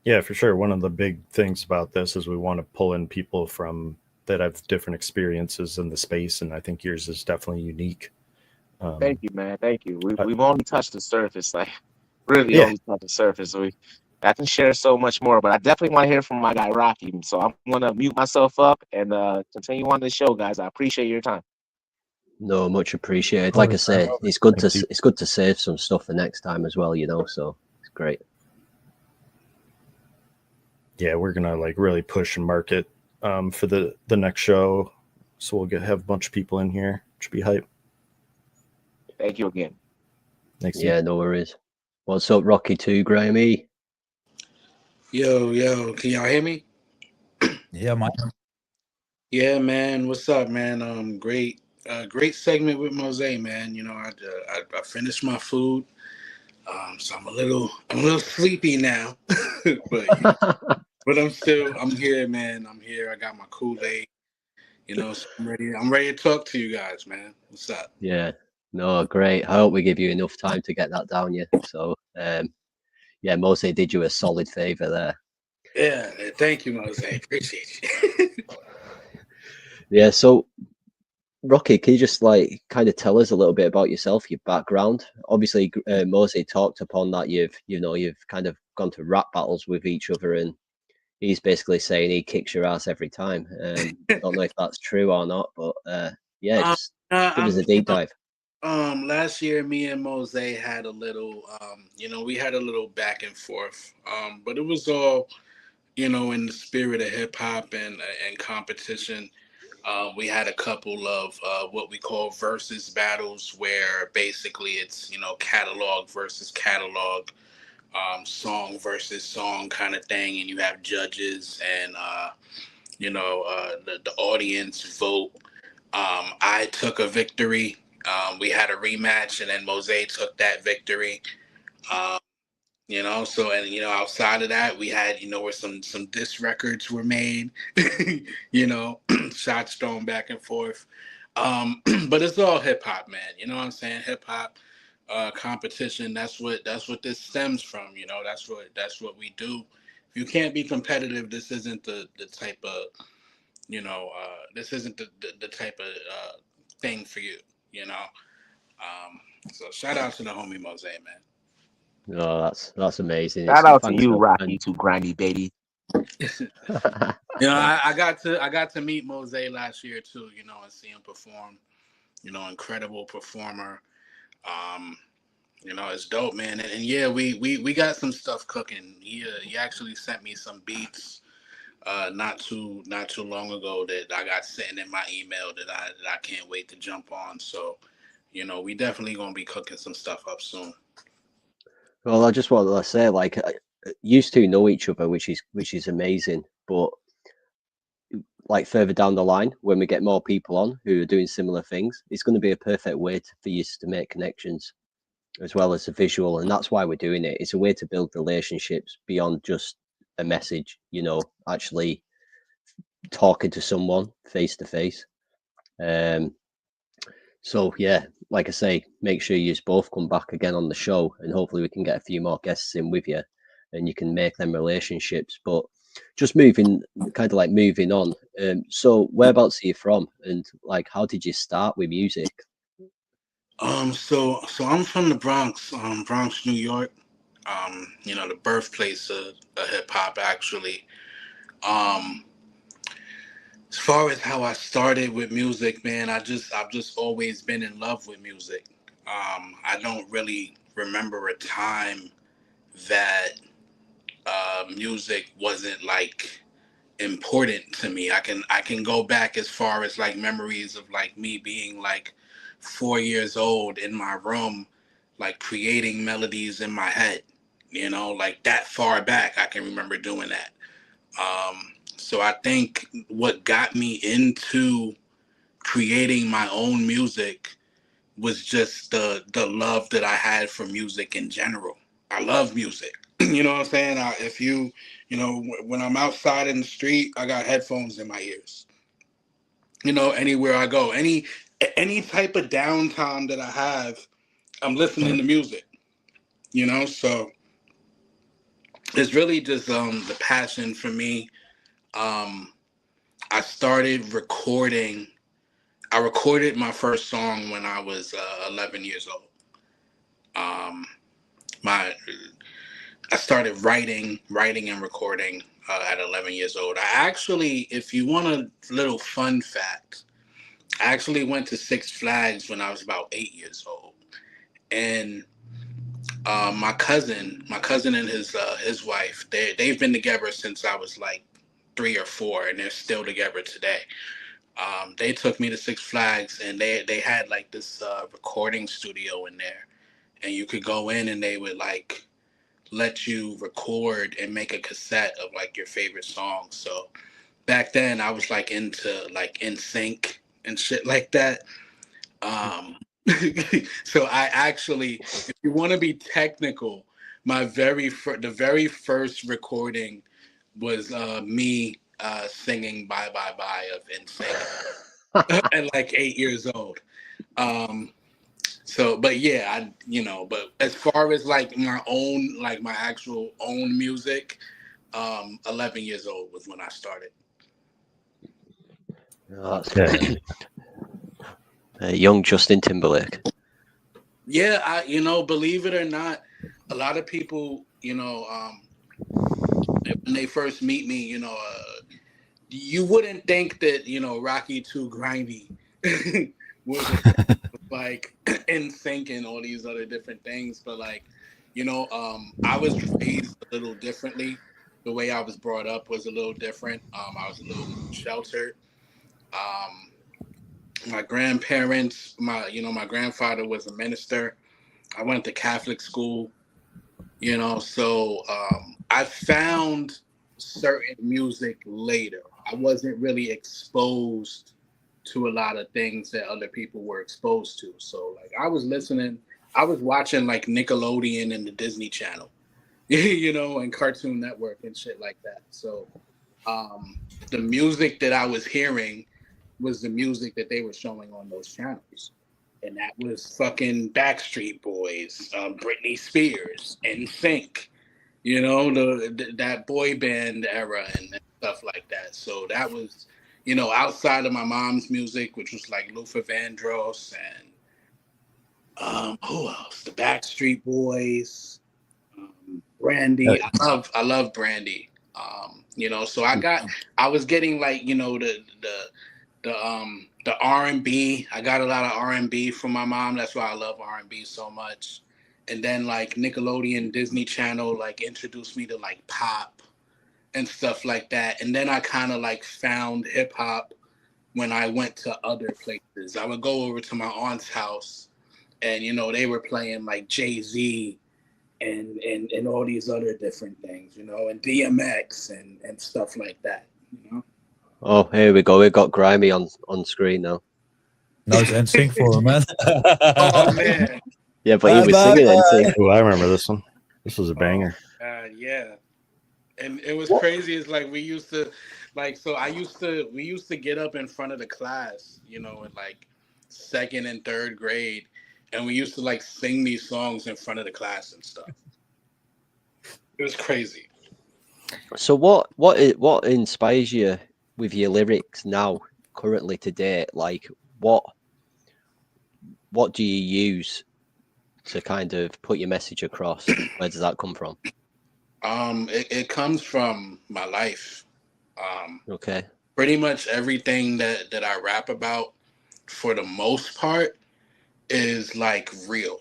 Yeah, for sure. One of the big things about this is we want to pull in people from that have different experiences in the space, and I think yours is definitely unique. Thank you, man. Thank you. I- We've only touched the surface, like really yeah, only touched the surface. I can share so much more, but I definitely want to hear from my guy Rocky. So I'm gonna mute myself up and continue on the show, guys. I appreciate your time. No, much appreciated. Of Like I course, man. say, it's good Thank to you. it's good to save some stuff for next time as well. So it's great. yeah, we're gonna like really push and market for the next show, so we'll have a bunch of people in here. Should be hype. Thank you again. Thanks. Yeah, no worries. What's up, Rocky 2, Grammy? Yo, can y'all hear me? Yeah, man. Yeah, man. What's up, man? Great segment with Mose, man. I finished my food, so I'm a little sleepy now, but I'm here, man. I'm here. I got my Kool-Aid, so I'm ready. I'm ready to talk to you guys, man. What's up? Yeah, no, great. I hope we give you enough time to get that down, yeah. So, yeah, Mose did you a solid favor there. Yeah, thank you, Mose. Appreciate you. Yeah, so Rocky, can you just like kind of tell us a little bit about yourself, your background? Obviously, Mose talked upon that you've kind of gone to rap battles with each other, and he's basically saying he kicks your ass every time. Don't know if that's true or not, but yeah, just give us a deep dive. Last year, me and Mose had a little, we had a little back and forth, but it was all, in the spirit of hip hop and competition. We had a couple of what we call versus battles, where basically it's catalog versus catalog, song versus song kind of thing, and you have judges and the audience vote. I took a victory. We had a rematch, and then Mose took that victory. Um, You know, so and outside of that, we had where some diss records were made, you know, shots thrown back and forth. But it's all hip hop, man. You know what I'm saying? Hip hop competition. That's what this stems from. You know, that's what we do. If you can't be competitive, this isn't the type of this isn't the type of thing for you. You know. So shout out to the homie Mose, man. No, that's amazing. Shout It's out to thanks you, for Rocky, too grindy baby. I got to meet Mose last year too, and see him perform. Incredible performer. Um, it's dope, man. And yeah, we got some stuff cooking. He actually sent me some beats not too long ago that I got sitting in my email that I can't wait to jump on. So, we definitely gonna be cooking some stuff up soon. Well, I just wanted to say, like, used to know each other, which is amazing. But like further down the line, when we get more people on who are doing similar things, it's going to be a perfect way for you to make connections as well as a visual, and that's why we're doing it. It's a way to build relationships beyond just a message. Actually talking to someone face to face. So yeah, like I say, make sure you both come back again on the show, and hopefully we can get a few more guests in with you, and you can make them relationships. But just moving on. So whereabouts are you from, and like how did you start with music? So I'm from the Bronx, Bronx, New York. The birthplace of hip hop, actually. Um, as far as how I started with music, man, I've just always been in love with music. I don't really remember a time that music wasn't like important to me. I can go back as far as like memories of like me being like 4 years old in my room, like creating melodies in my head. Like that far back, I can remember doing that. So I think what got me into creating my own music was just the love that I had for music in general. I love music. You know what I'm saying? If when I'm outside in the street, I got headphones in my ears. Anywhere I go, any type of downtime that I have, I'm listening to music. So it's really just the passion for me. Um, I started recording. I recorded my first song when I was 11 years old. My I started writing and recording at 11 years old. I actually, if you want a little fun fact, I actually went to Six Flags when I was about 8 years old, and my cousin and his wife, they've been together since I was like 3 or 4, and they're still together today. They took me to Six Flags, and they had like this recording studio in there, and you could go in, and they would like let you record and make a cassette of like your favorite songs. So back then I was like into like In Sync and shit like that. Um, so I actually, if you want to be technical, the very first recording was me singing "Bye Bye Bye" of In Sync at like 8 years old. Um, so, but yeah, but as far as like my actual own music, 11 years old was when I started. Oh, that's young Justin Timberlake. Yeah, believe it or not, a lot of people, when they first meet me, you wouldn't think that, Rocky Too Grindy was like In Sync and all these other different things, but like, I was raised a little differently. The way I was brought up was a little different. I was a little more sheltered. Um, my grandparents, my grandfather was a minister. I went to Catholic school, so I found certain music later. I wasn't really exposed to a lot of things that other people were exposed to. So like I was watching like Nickelodeon and the Disney Channel. you know, and Cartoon Network and shit like that. So the music that I was hearing was the music that they were showing on those channels. And that was fucking Backstreet Boys, Britney Spears, NSYNC, you know, that boy band era and stuff like that. So that was, you know, outside of my mom's music, which was like Luther Vandross and who else? The Backstreet Boys, Brandy. I love Brandy. You know, so I was getting like, you know, the R&B. I got a lot of R&B from my mom. That's why I love R&B so much. And then like Nickelodeon, Disney Channel, like introduced me to like pop and stuff like that. And then I kind of like found hip hop when I went to other places. I would go over to my aunt's house, and you know they were playing like Jay-Z and all these other different things, you know, and DMX and stuff like that, you know. Oh, here we go. We've got Grimy on screen now. Nice NSYNC for him, man. Oh man. Yeah, but he was singing NSYNC. Oh, I remember this one. This was a banger. Yeah. And it was crazy. It's like we used to, like, so we used to get up in front of the class, you know, in like second and third grade, and we used to like sing these songs in front of the class and stuff. It was crazy. So what inspires you with your lyrics now, currently today? Like what do you use to kind of put your message across? Where does that come from? It comes from my life. Okay. Pretty much everything that I rap about, for the most part, is like real.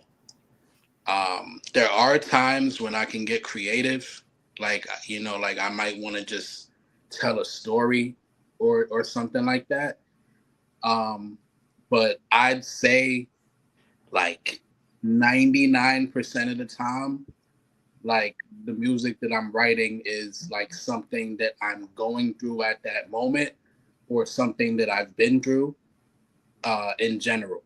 There are times when I can get creative, like, you know, like I might want to just tell a story or something like that. But I'd say like 99% of the time, like the music that I'm writing is like something that I'm going through at that moment, or something that I've been through in general.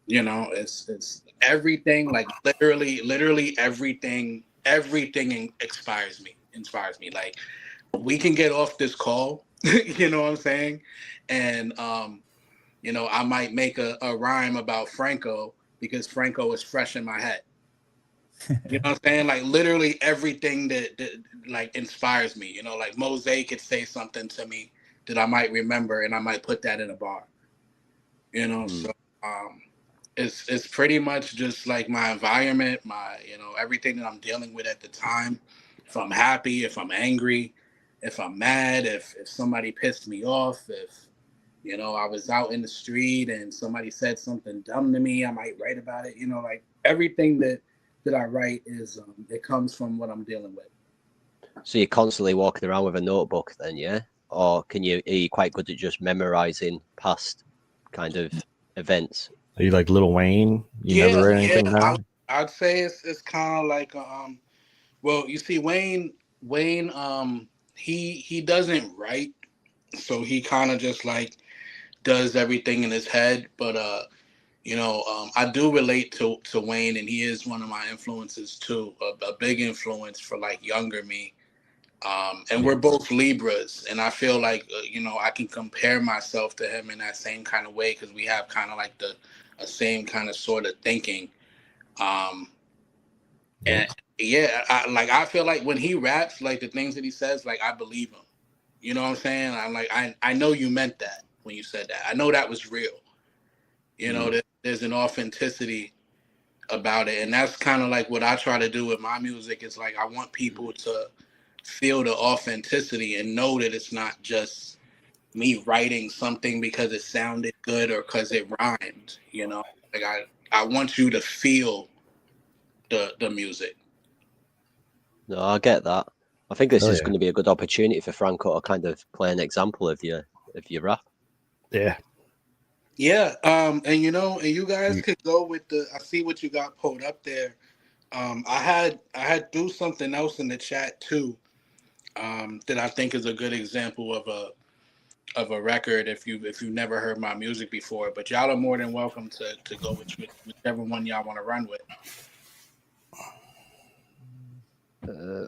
You know, it's everything, like literally everything inspires me. Like, we can get off this call, you know what I'm saying? And you know, I might make a rhyme about Franco because Franco is fresh in my head. You know what I'm saying? Like literally everything that like inspires me. You know, like Mosaic could say something to me that I might remember, and I might put that in a bar. You know, so it's pretty much just like my environment, my, you know, everything that I'm dealing with at the time. If I'm happy, if I'm angry, if I'm mad, if somebody pissed me off, if, you know, I was out in the street and somebody said something dumb to me, I might write about it. You know, like everything that I write is it comes from what I'm dealing with. So you're constantly walking around with a notebook then, yeah? Or are you quite good at just memorizing past kind of events? Are you like Lil Wayne? You never write anything down? I'd say it's kind of like well, you see, Wayne he doesn't write, so he kind of just like does everything in his head. But you know, I do relate to Wayne, and he is one of my influences too, a big influence for like younger me. And we're both Libras, and I feel like you know, I can compare myself to him in that same kind of way, because we have kind of like the same kind of sort of thinking. And yeah, I feel like when he raps, like the things that he says, like I believe him. You know what I'm saying? I'm like, I know you meant that when you said that. I know that was real. You know, there's an authenticity about it, and that's kind of like what I try to do with my music. Is like I want people to feel the authenticity and know that it's not just me writing something because it sounded good or because it rhymed. You know, like I want you to feel the music. No, I get that. I think this is going to be a good opportunity for Franco to kind of play an example of your rap. Yeah. Yeah, and you know, and you guys could go with I see what you got pulled up there. I had threw something else in the chat too, that I think is a good example of a record if you've never heard my music before. But y'all are more than welcome to go with whichever one y'all want to run with.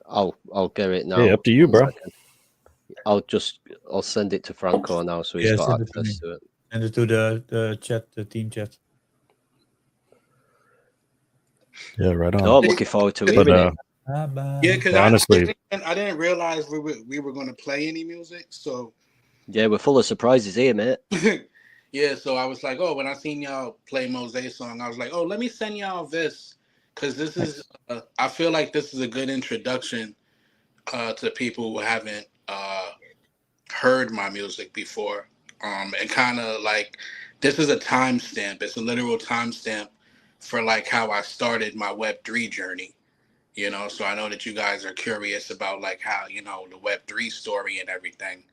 I'll get it now. Hey, up to you, 1 bro. second. I'll send it to Franco now, so he's Yeah, got send it to access me. to it. Send it to the chat, the team chat. Yeah, right on. No, I'm looking forward to But hearing it. Bye-bye. Yeah, because Well, honestly- I didn't realize we were going to play any music. So Yeah, we're full of surprises here, mate. yeah, so I was like, oh, when I seen y'all play Mose song, I was like, oh, let me send y'all this because this is I feel like this is a good introduction to people who haven't heard my music before, and kind of like this is a timestamp. It's a literal timestamp for like how I started my Web3 journey. You know, so I know that you guys are curious about like how the Web3 story and everything.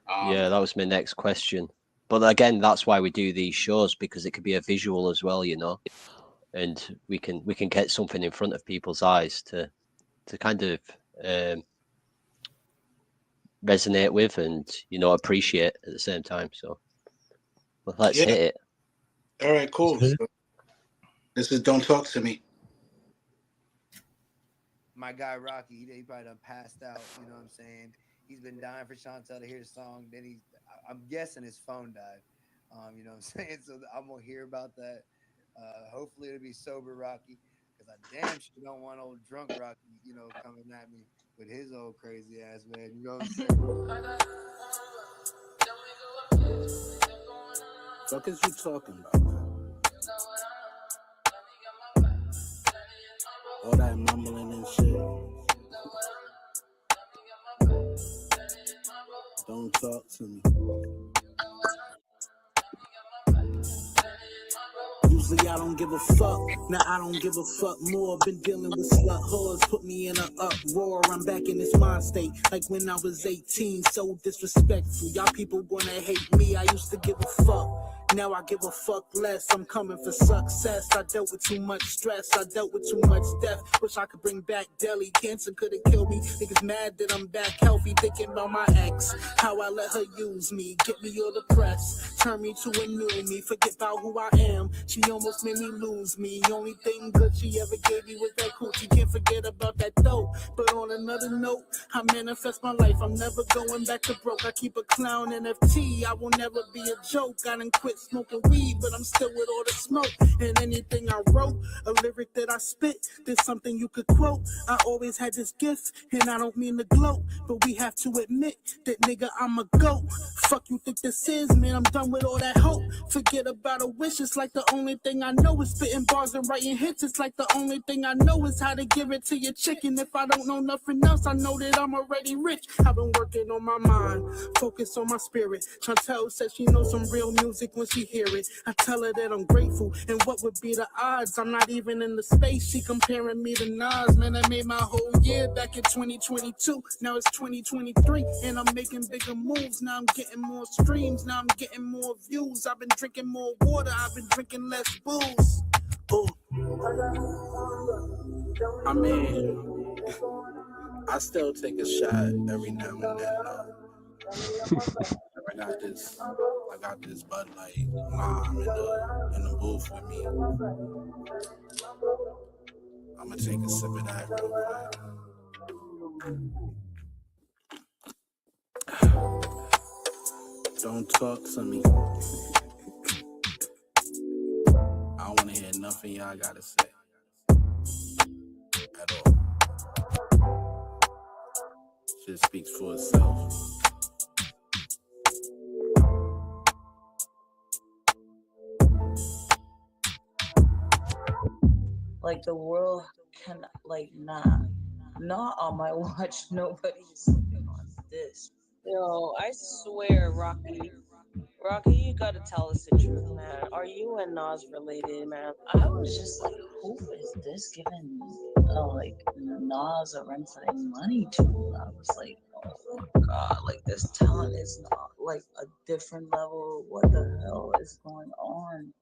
Yeah, that was my next question. But again, that's why we do these shows, because it could be a visual as well, and we can get something in front of people's eyes to kind of resonate with and appreciate at the same time. So let's Yeah. hit it. All right, cool. So this is Don't Talk to Me. My guy Rocky, he probably done passed out. You know what I'm saying? He's been dying for Chantel to hear the song. Then I'm guessing his phone died. You know what I'm saying? So I'm gonna hear about that. Hopefully it'll be sober Rocky, because I damn sure don't want old drunk Rocky, coming at me with his old crazy ass, man. You know what I'm saying? What is you talking about? All that mumbling and shit. Don't talk to me. Usually I don't give a fuck. Now I don't give a fuck more. Been dealing with slut whores, put me in an uproar. I'm back in this mind state like when I was 18. So disrespectful. Y'all people wanna hate me. I used to give a fuck. Now I give a fuck less. I'm coming for success. I dealt with too much stress. I dealt with too much death. Wish I could bring back Delhi. Cancer could've killed me. Niggas mad that I'm back healthy. Thinking about my ex. How I let her use me. Get me all depressed. Turn me to a new me. Forget about who I am. She almost made me lose me. Only thing good she ever gave me was that coochie. Can't forget about that dope. But on another note, I manifest my life. I'm never going back to broke. I keep a clown NFT. I will never be a joke. I done quit smoking weed, but I'm still with all the smoke. And anything I wrote, a lyric that I spit, there's something you could quote. I always had this gift, and I don't mean to gloat, but we have to admit that nigga, I'm a goat. Fuck you think this is, man? I'm done with all that hope. Forget about a wish. It's like the only thing I know is spitting bars and writing hits. It's like the only thing I know is how to give it to your chicken. If I don't know nothing else, I know that I'm already rich. I've been working on my mind, focus on my spirit. Chantel says she knows some real music when she hear it. I tell her that I'm grateful, and what would be the odds? I'm not even in the space. She comparing me to Nas. Man, I made my whole year back in 2022. Now it's 2023, and I'm making bigger moves. Now I'm getting more streams. Now I'm getting more views. I've been drinking more water. I've been drinking less booze. Ooh. I mean, I still take a shot every now and then. I got this Bud Light Lime in the booth with me. I'm gonna take a sip of that real quick. Don't talk to me. I don't wanna hear nothing y'all gotta say at all. Shit speaks for itself. Like the world can not on my watch. Nobody's sleeping on this. Yo, I swear, Rocky, you gotta tell us the truth, man. Are you and Nas related, man? I was just like, who is this giving Nas a run for their money to? I was like, oh god, like this talent is not like a different level. What the hell is going on?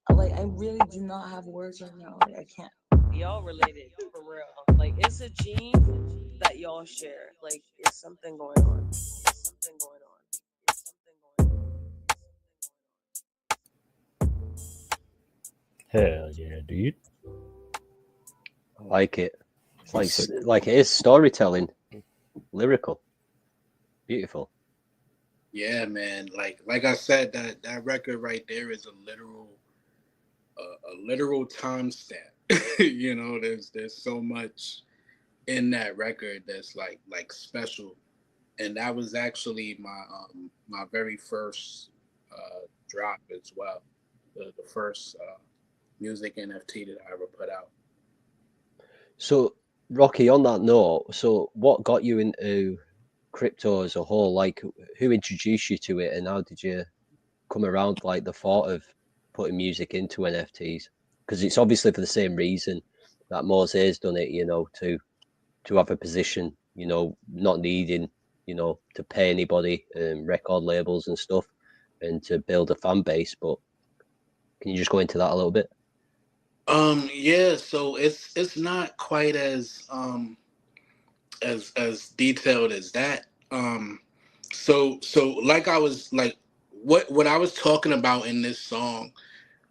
Like, I really do not have words right now. Like, I can't. Y'all related for real. Like, it's a gene that y'all share. Like, it's something going on. It's something going on. It's something going on. Hell yeah, dude. I like it. It's like it is storytelling, lyrical, beautiful. Yeah, man. Like I said, that record right there is a literal timestamp. You know, there's so much in that record that's like special, and that was actually my very first drop as well, the first music NFT that I ever put out. So, Rocky, on that note, so what got you into crypto as a whole? Like, who introduced you to it, and how did you come around like the thought of putting music into NFTs? Because it's obviously for the same reason that Mose's done it, you know, to have a position, you know, not needing, you know, to pay anybody, record labels and stuff, and to build a fan base. But can you just go into that a little bit? Yeah, so it's not quite as detailed as that. So like I was like what I was talking about in this song,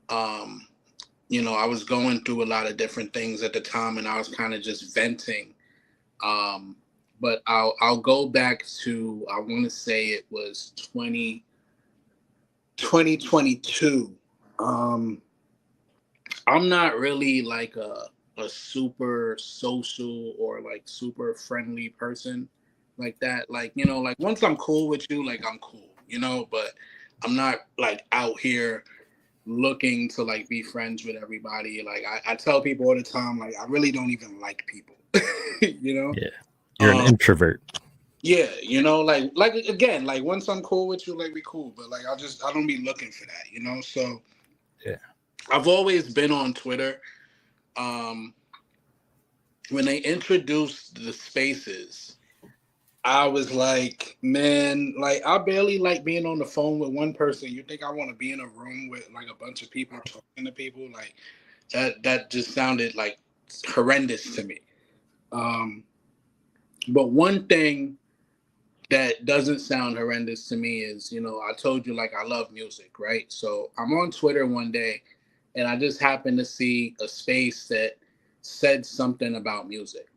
um, you know, I was going through a lot of different things at the time, and I was kind of just venting. But I'll go back to, I want to say it was 2022. I'm not really like a super social or like super friendly person like that. Like, you know, like once I'm cool with you, like I'm cool, you know, but I'm not like out here looking to like be friends with everybody. Like I tell people all the time, like I really don't even like people, you know? Yeah. You're an introvert. Yeah, you know, like again, like once I'm cool with you, like we cool, but like I don't be looking for that, you know? So yeah, I've always been on Twitter. When they introduced the spaces, I was like, man, like I barely like being on the phone with one person. You think I want to be in a room with like a bunch of people talking to people? Like that just sounded like horrendous to me. But one thing that doesn't sound horrendous to me is, you know, I told you like I love music, right? So I'm on Twitter one day and I just happened to see a space that said something about music.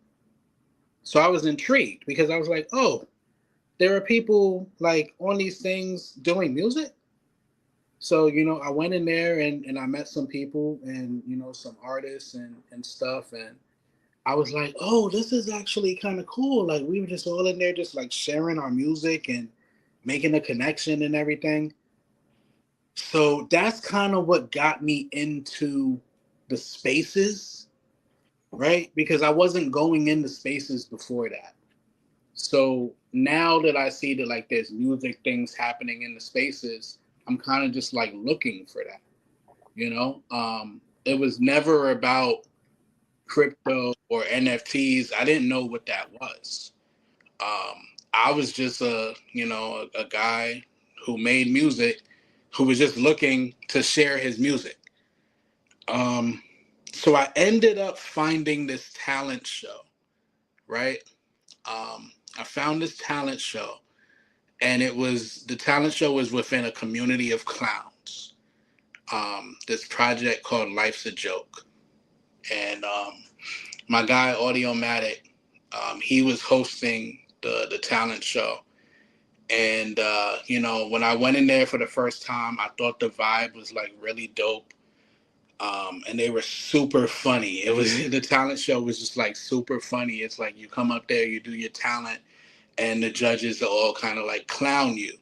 So I was intrigued because I was like, oh, there are people like on these things doing music. So, you know, I went in there and I met some people and, you know, some artists and stuff. And I was like, oh, this is actually kind of cool. Like we were just all in there just like sharing our music and making a connection and everything. So that's kind of what got me into the spaces, right? Because I wasn't going into spaces before that. So now that I see that like there's music things happening in the spaces, I'm kind of just like looking for that, you know? It was never about crypto or NFTs. I didn't know what that was. I was just a guy who made music, who was just looking to share his music. So I ended up finding this talent show, right? I found this talent show, and the talent show was within a community of clowns. This project called Life's a Joke. And my guy Audiomatic, he was hosting the talent show. And you know, when I went in there for the first time, I thought the vibe was like really dope. And they were super funny. It was the talent show was just like super funny. It's like you come up there, you do your talent, and the judges are all kind of like clown you.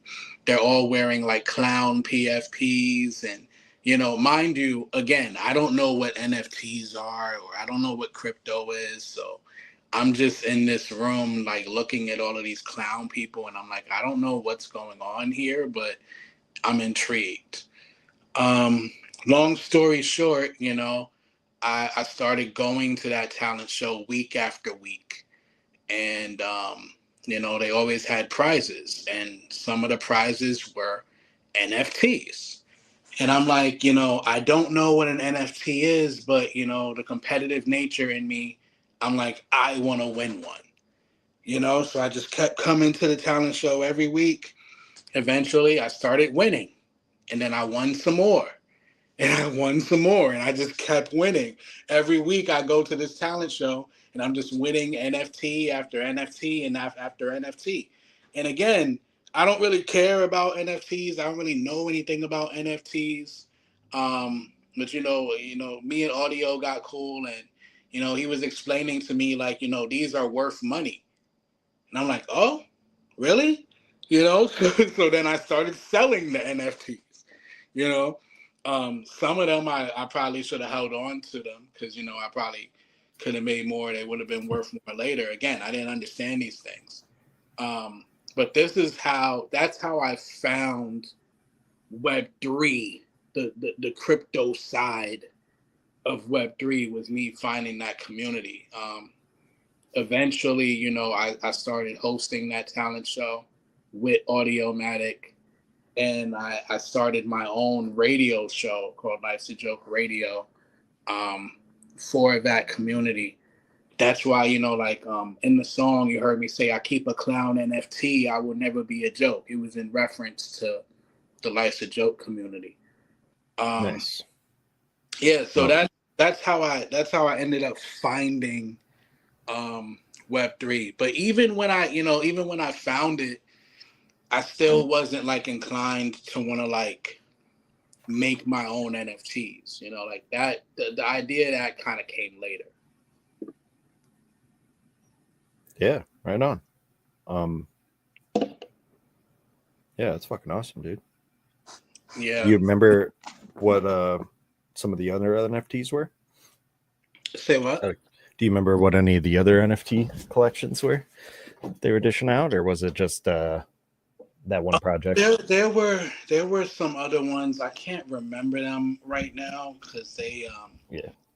They're all wearing like clown PFPs, and you know, mind you, again, I don't know what NFTs are or I don't know what crypto is, so I'm just in this room like looking at all of these clown people, and I'm like, I don't know what's going on here, but I'm intrigued. Um, Long story short, you know, I started going to that talent show week after week, and you know, they always had prizes, and some of the prizes were NFTs. And I'm like, you know, I don't know what an NFT is, but you know, the competitive nature in me, I'm like, I want to win one. You know, so I just kept coming to the talent show every week. Eventually, I started winning, and then I won some more. And I won some more, and I just kept winning. Every week I go to this talent show, and I'm just winning NFT after NFT and after NFT. And again, I don't really care about NFTs. I don't really know anything about NFTs. But me and Audio got cool, and he was explaining to me like, these are worth money, and I'm like, oh, really? So then I started selling the NFTs. Some of them I probably should have held on to them because I probably could have made more. They would have been worth more later. Again, I didn't understand these things. But that's how I found Web3, the crypto side of Web3 was me finding that community. Eventually, I started hosting that talent show with Audiomatic, and I started my own radio show called Life's a Joke Radio for that community. That's why, in the song you heard me say, I keep a clown NFT, I will never be a joke. It was in reference to the Life's a Joke community. Nice. Yeah, so that's how I ended up finding Web3. But even when I found it, I still wasn't like inclined to want to like make my own NFTs. Like that. The idea of that kind of came later. Yeah, right on. Yeah, that's fucking awesome, dude. Yeah. You remember what some of the other NFTs were? Say what? Do you remember what any of the other NFT collections were they were dishing out, or was it just that one project? There were some other ones. I can't remember them right now because they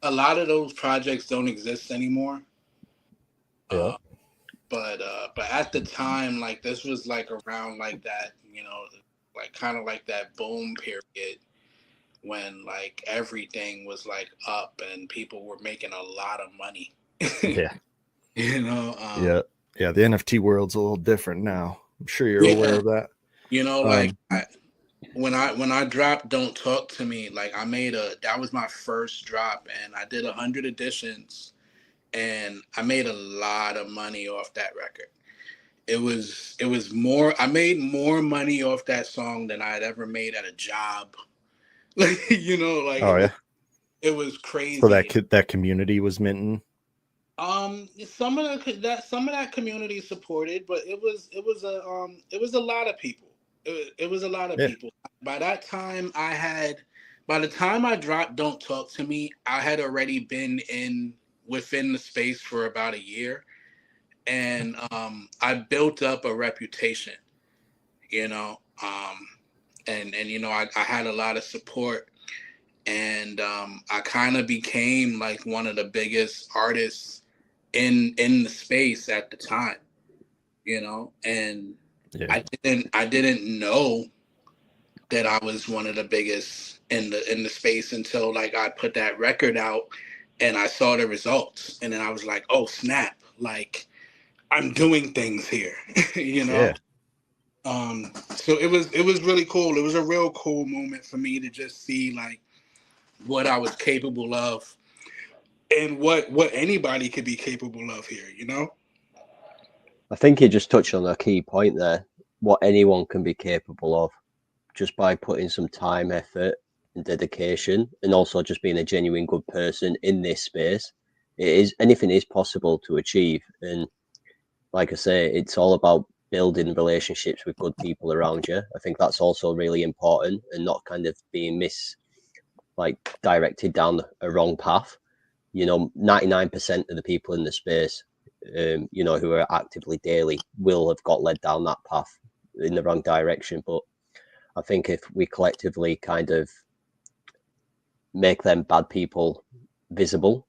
a lot of those projects don't exist anymore. Yeah. But at the time, like this was like around like that, like kind of like that boom period when like everything was like up and people were making a lot of money. Yeah. Yeah. The NFT world's a little different now. I'm sure you're aware of that. When I dropped Don't Talk to Me, like that was my first drop, and I did 100 editions, and I made a lot of money off that record. It was more, I made more money off that song than I had ever made at a job. It was crazy. So that community was minting. Some of that community supported, but it was a lot of people. It was a lot of people. By that time, by the time I dropped Don't Talk to Me, I had already been within the space for about a year, and I built up a reputation, and I had a lot of support, and I kind of became like one of the biggest artists in the space at the time, and I didn't know that I was one of the biggest in the space until like I put that record out and I saw the results, and then I was like, oh snap, like I'm doing things here. So it was really cool. It was a real cool moment for me to just see like what I was capable of and what anybody could be capable of here, I think you just touched on a key point there. What anyone can be capable of just by putting some time, effort, and dedication, and also just being a genuine good person in this space. Anything is possible to achieve. And like I say, it's all about building relationships with good people around you. I think that's also really important, and not kind of being directed down a wrong path. 99% of the people in the space, who are actively daily will have got led down that path in the wrong direction. But I think if we collectively kind of make them bad people visible,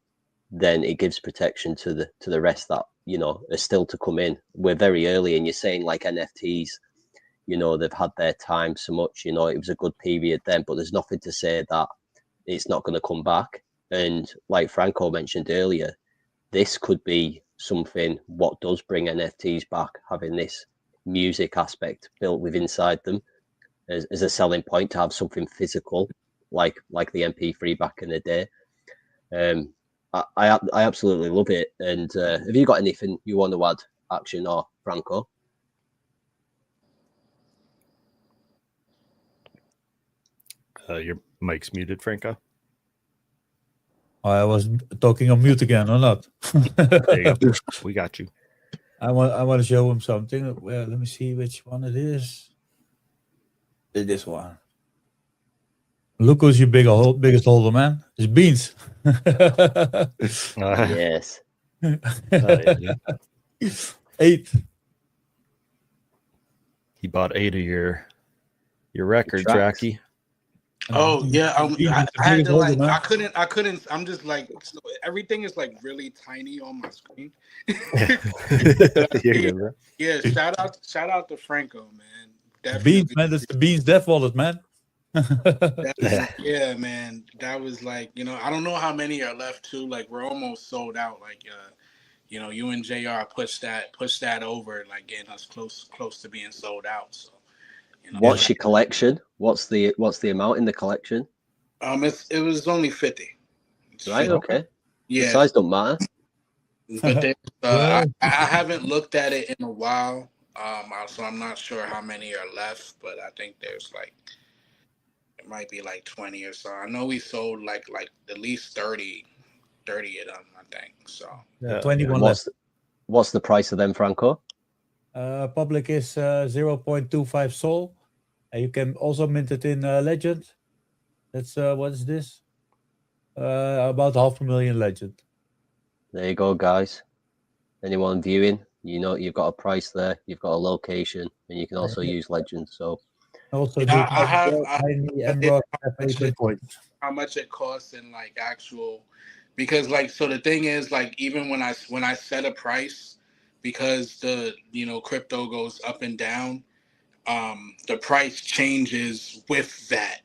then it gives protection to the rest that, are still to come in. We're very early, and you're saying like NFTs, they've had their time so much, it was a good period then, but there's nothing to say that it's not going to come back. And like Franco mentioned earlier, this could be something what does bring NFTs back, having this music aspect built with inside them as a selling point, to have something physical like the MP3 back in the day. I absolutely love it. And have you got anything you want to add, Action or Franco? Your mic's muted, Franco. I was talking on mute again, or not? There you go. We got you. I want to show him something. Well, let me see which one it is. This one. Look who's your biggest holder, man. It's Beans. Yes. Yeah. 8. He bought 8 of your records, tracks. Rocky. Oh yeah, Beans I is the had biggest to holder, like man. I couldn't. I'm just like so everything is like really tiny on my screen. You're good, bro. Yeah, shout out to Franco, man. Definitely. Beans, man. That's the Beans Death Wallet, man. Yeah, man. That was like, I don't know how many are left too. Like we're almost sold out. Like you and JR pushed that over, like getting us close to being sold out. So What's your collection? What's the amount in the collection? it was only 50. Right, 50. okay. Yeah. The size don't matter. But then, Yeah. I haven't looked at it in a while. So I'm not sure how many are left, but I think there's like it might be like 20 or so. I know we sold like at least 30 of them, I think. So Yeah, 21 left. What's the price of them, Franco? Public is 0.25 Sol. And you can also mint it in Legend. That's what is this? About 500,000 Legend. There you go, guys. Anyone viewing, you've got a price there, you've got a location, and you can also use Legend. So Also, yeah, I have how much it costs in like actual, because like so the thing is like even when I set a price, because the crypto goes up and down, the price changes with that.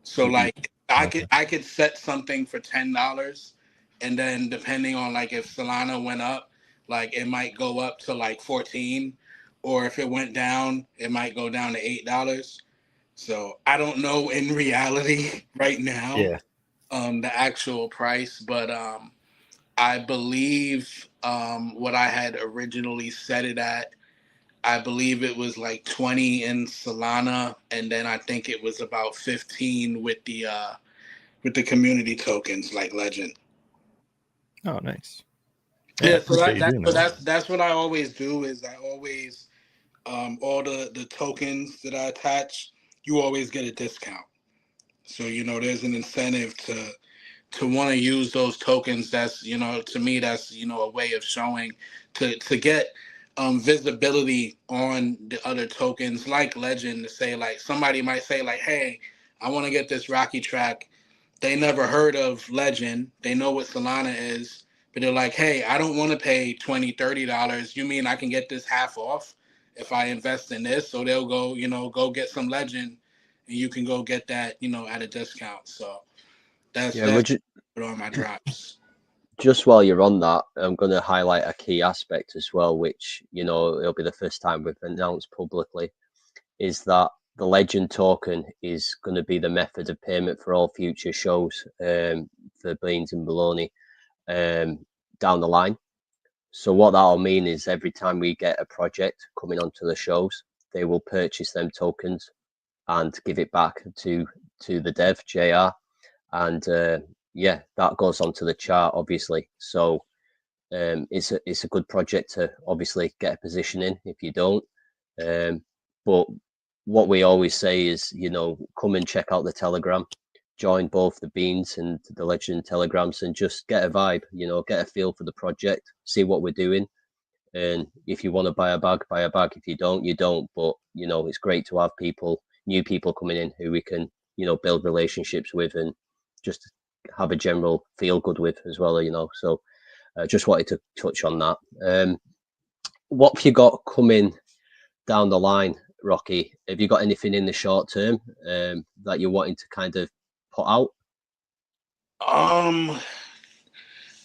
So like I could set something for $10, and then depending on like if Solana went up, like it might go up to like 14, or if it went down, it might go down to $8. So I don't know in reality right now, the actual price, but I believe what I had originally set it at, I believe it was like 20 in Solana, and then I think it was about 15 with the community tokens like Legend. Oh, nice. Yeah, so that's what I always do is I always all the tokens that I attach, you always get a discount. So there's an incentive to want to use those tokens. That's to me that's a way of showing to get visibility on the other tokens like Legend, to say like somebody might say like, hey, I want to get this Rocky track. They never heard of Legend. They know what Solana is, but they're like, hey, I don't want to pay $20-$30. You mean I can get this half off if I invest in this? So they'll go get some Legend, and you can go get that at a discount. So that's on my drops. Just while you're on that, I'm going to highlight a key aspect as well, which it'll be the first time we've announced publicly, is that the Legend token is going to be the method of payment for all future shows for Beans and Bologna down the line. So what that'll mean is every time we get a project coming onto the shows, they will purchase them tokens and give it back to the dev JR, and that goes onto the chart obviously. So it's a good project to obviously get a position in if you don't. But what we always say is, come and check out the Telegram, join both the Beans and the Legend Telegrams, and just get a vibe, get a feel for the project, see what we're doing. And if you want to buy a bag, buy a bag. If you don't, you don't. But, it's great to have new people coming in who we can, build relationships with and just have a general feel good with as well, So just wanted to touch on that. What have you got coming down the line, Rocky? Have you got anything in the short term that you're wanting to kind of put out?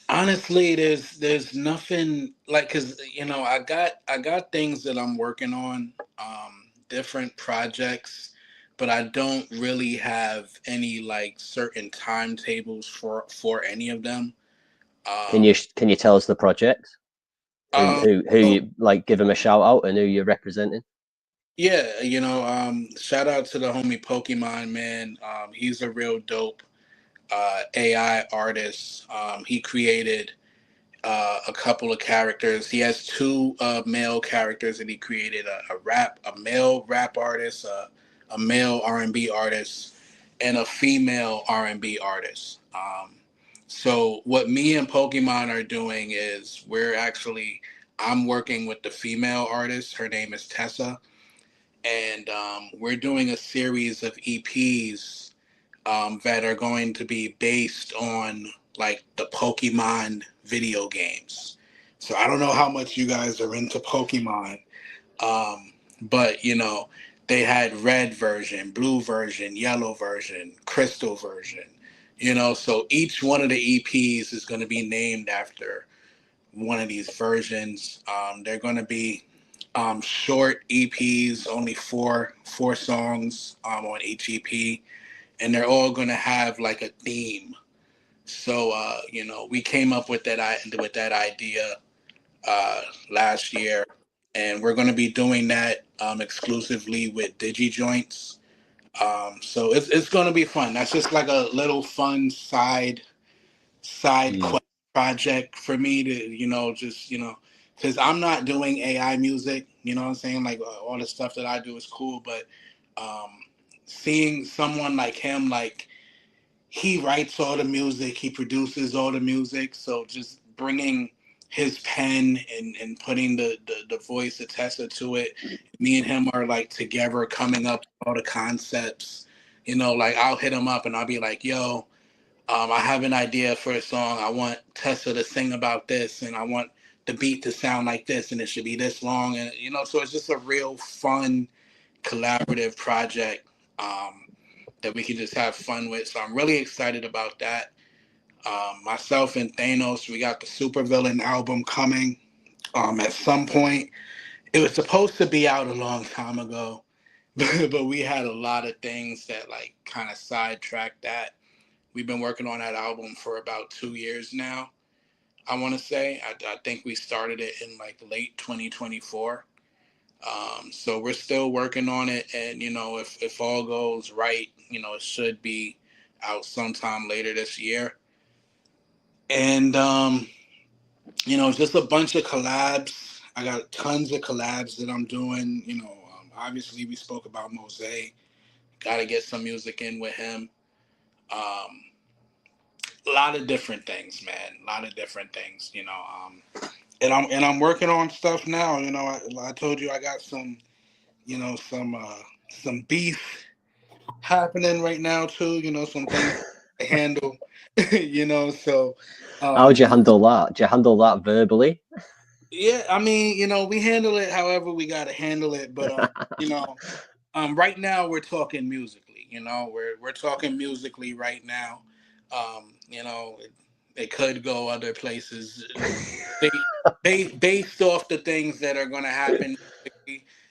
Honestly, there's nothing like, because I got things that I'm working on, different projects, but I don't really have any like certain timetables for any of them. Can you tell us the project? Who So, you like? Give them a shout out and who you're representing. yeah, shout out to the homie Pokemon, man. He's a real dope AI artist. He created a couple of characters. He has two male characters that he created: a male rap artist, a male R&B artist, and a female R&B artist. So what me and Pokemon are doing is I'm working with the female artist. Her name is Tessa, and we're doing a series of EPs that are going to be based on like the Pokemon video games. So I don't know how much you guys are into Pokemon, but they had red version, blue version, yellow version, crystal version. So each one of the EPs is going to be named after one of these versions. They're going to be short EPs, only four songs on each EP, and they're all going to have like a theme. So we came up with that idea last year, and we're going to be doing that exclusively with DigiJoints. So it's going to be fun. That's just like a little fun side quest project for me to just because I'm not doing AI music. You know what I'm saying? Like all the stuff that I do is cool, but um, seeing someone like him, like he writes all the music, he produces all the music. So just bringing his pen and putting the voice of Tessa to it, me and him are like together coming up with all the concepts. Like I'll hit him up and I'll be like, yo, I have an idea for a song. I want Tessa to sing about this, and I want the beat to sound like this, and it should be this long. And so it's just a real fun, collaborative project that we can just have fun with. So I'm really excited about that. Myself and Thanos, we got the Supervillain album coming at some point. It was supposed to be out a long time ago, but we had a lot of things that like kind of sidetracked that. We've been working on that album for about 2 years now. I want to say. I think we started it in like late 2024. So we're still working on it, and if all goes right, it should be out sometime later this year. And just a bunch of collabs. I got tons of collabs that I'm doing. Obviously we spoke about Mose. Got to get some music in with him. Um, a lot of different things, man. A lot of different things. And I'm working on stuff now. I told you I got some some beef happening right now too. Some things to handle. So How would you handle that? Do you handle that verbally? yeah, I mean, we handle it however we got to handle it, but right now we're talking musically. We're talking musically right now. It could go other places. Based off the things that are going to happen,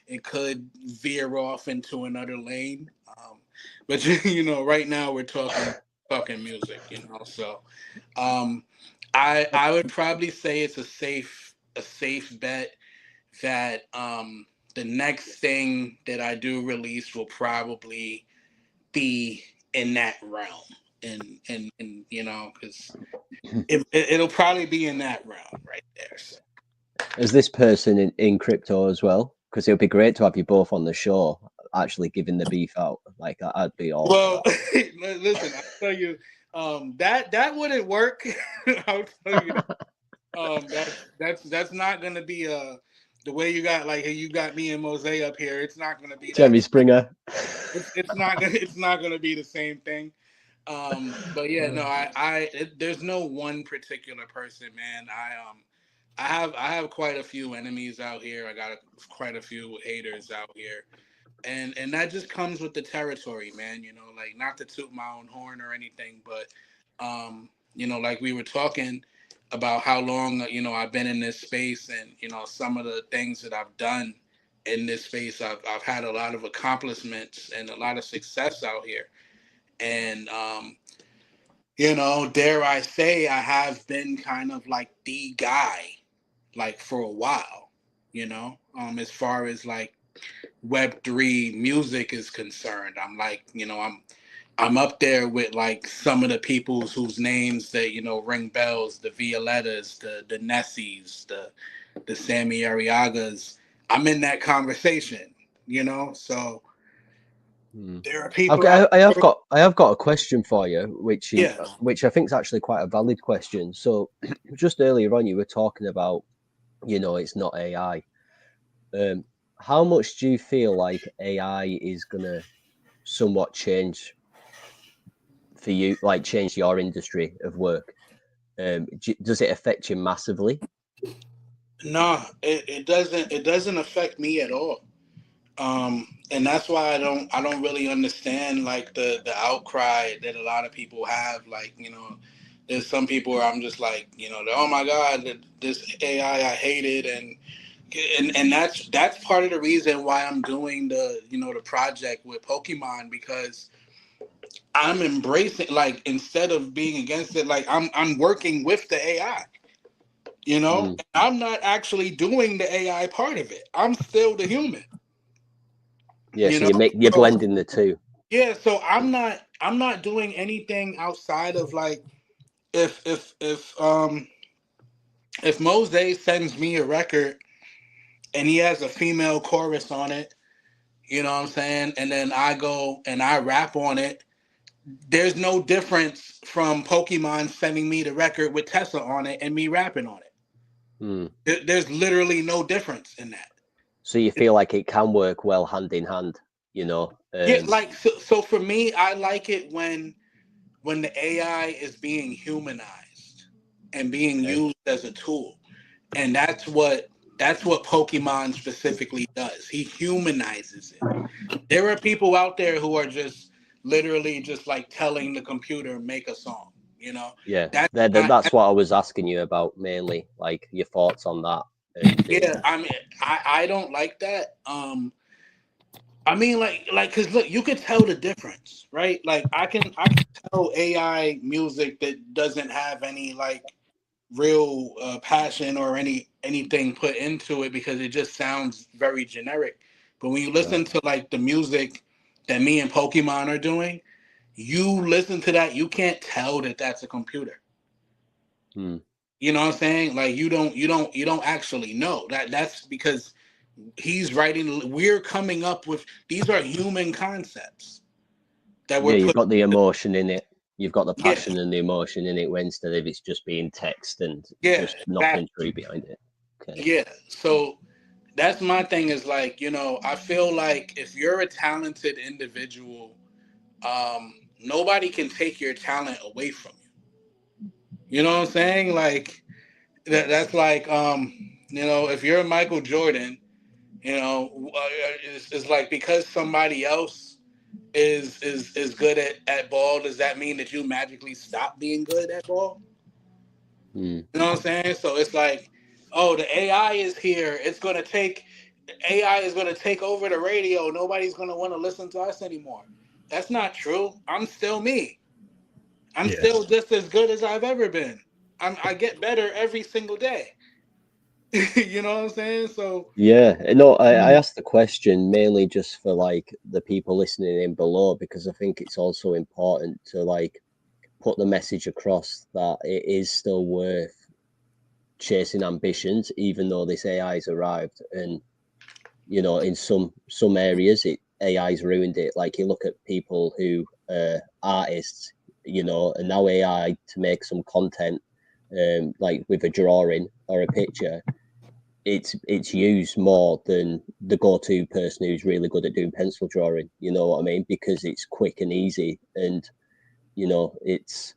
it could veer off into another lane. But right now we're talking music. So I would probably say it's a safe bet that the next thing that I do release will probably be in that realm, and because it'll probably be in that realm right there. So. Is this person in crypto as well? Because it would be great to have you both on the show, actually giving the beef out. Like I'd be all. Well, listen, I'll tell you, that wouldn't work. I'll tell you that. That's not gonna be the way you got you got me and Mose up here. It's not gonna be Jeremy that. Springer. It's not gonna be the same thing. But yeah, no, there's no one particular person, man. I have quite a few enemies out here. I got quite a few haters out here, and that just comes with the territory, man. Like not to toot my own horn or anything, but like we were talking about how long I've been in this space, and some of the things that I've done in this space. I've had a lot of accomplishments and a lot of success out here, and Dare I say, I have been kind of like the guy, like for a while, as far as like Web3 music is concerned. I'm like, I'm up there with like some of the people whose names that ring bells, the Violettas, the Nessies, the Sammy Ariagas. I'm in that conversation, so there are people out I have there. got a question for you, Yeah. which I think is actually quite a valid question. So, just earlier on, you were talking about, it's not AI. How much do you feel like AI is gonna somewhat change for you, like change your industry of work? Does it affect you massively? No, it doesn't affect me at all. And that's why I don't really understand like the outcry that a lot of people have. Like, there's some people where I'm just like, oh my God, this AI, I hate it. And that's part of the reason why I'm doing the project with Pokemon, because I'm embracing, like, instead of being against it, like I'm working with the AI. Mm. I'm not actually doing the AI part of it. I'm still the human. Yeah, You so know, you're so blending the two. yeah, so I'm not doing anything outside of like, if Mose sends me a record and he has a female chorus on it, you know what I'm saying, and then I go and I rap on it, there's no difference from Pokemon sending me the record with Tessa on it and me rapping on it. Mm. There's literally no difference in that. So you feel like it can work well hand in hand, Yeah, like, so for me, I like it when the AI is being humanized and being Okay. used as a tool. And that's what Pokemon specifically does. He humanizes it. There are people out there who are just literally just like telling the computer make a song. Yeah, That's not. that's what I was asking you about mainly, like your thoughts on that. And Yeah, I mean, I don't like that. I mean, like, cause look, you could tell the difference, right? Like, I can tell AI music that doesn't have any like real passion or anything put into it, because it just sounds very generic. But when you right. listen to like the music that me and Pokemon are doing, you listen to that, you can't tell that that's a computer. Hmm. You know what I'm saying? Like, you don't actually know that. That's because he's writing. We're coming up with, these are human concepts that we're Yeah, you've putting. got the emotion in it. You've got the Yeah, passion and the emotion in it, where instead of it's just being text and yeah, just nothing exactly. true behind it. Okay. Yeah. So that's my thing, is like, I feel like if you're a talented individual, nobody can take your talent away from you. You know what I'm saying? Like, that's like, if you're Michael Jordan, it's like, because somebody else is good at ball, does that mean that you magically stop being good at ball? Hmm. You know what I'm saying? So it's like, oh, the AI is here. AI is gonna take over the radio. Nobody's gonna want to listen to us anymore. That's not true. I'm still me. I'm Yeah. still just as good as I've ever been. I get better every single day. You know what I'm saying? So Yeah, no, I asked the question mainly just for like the people listening in below, because I think it's also important to like put the message across that it is still worth chasing ambitions, even though this AI's arrived. And in some areas, AI's ruined it. Like you look at people who artists, and now AI to make some content, like with a drawing or a picture, it's used more than the go-to person who's really good at doing pencil drawing. You know what I mean? Because it's quick and easy, and it's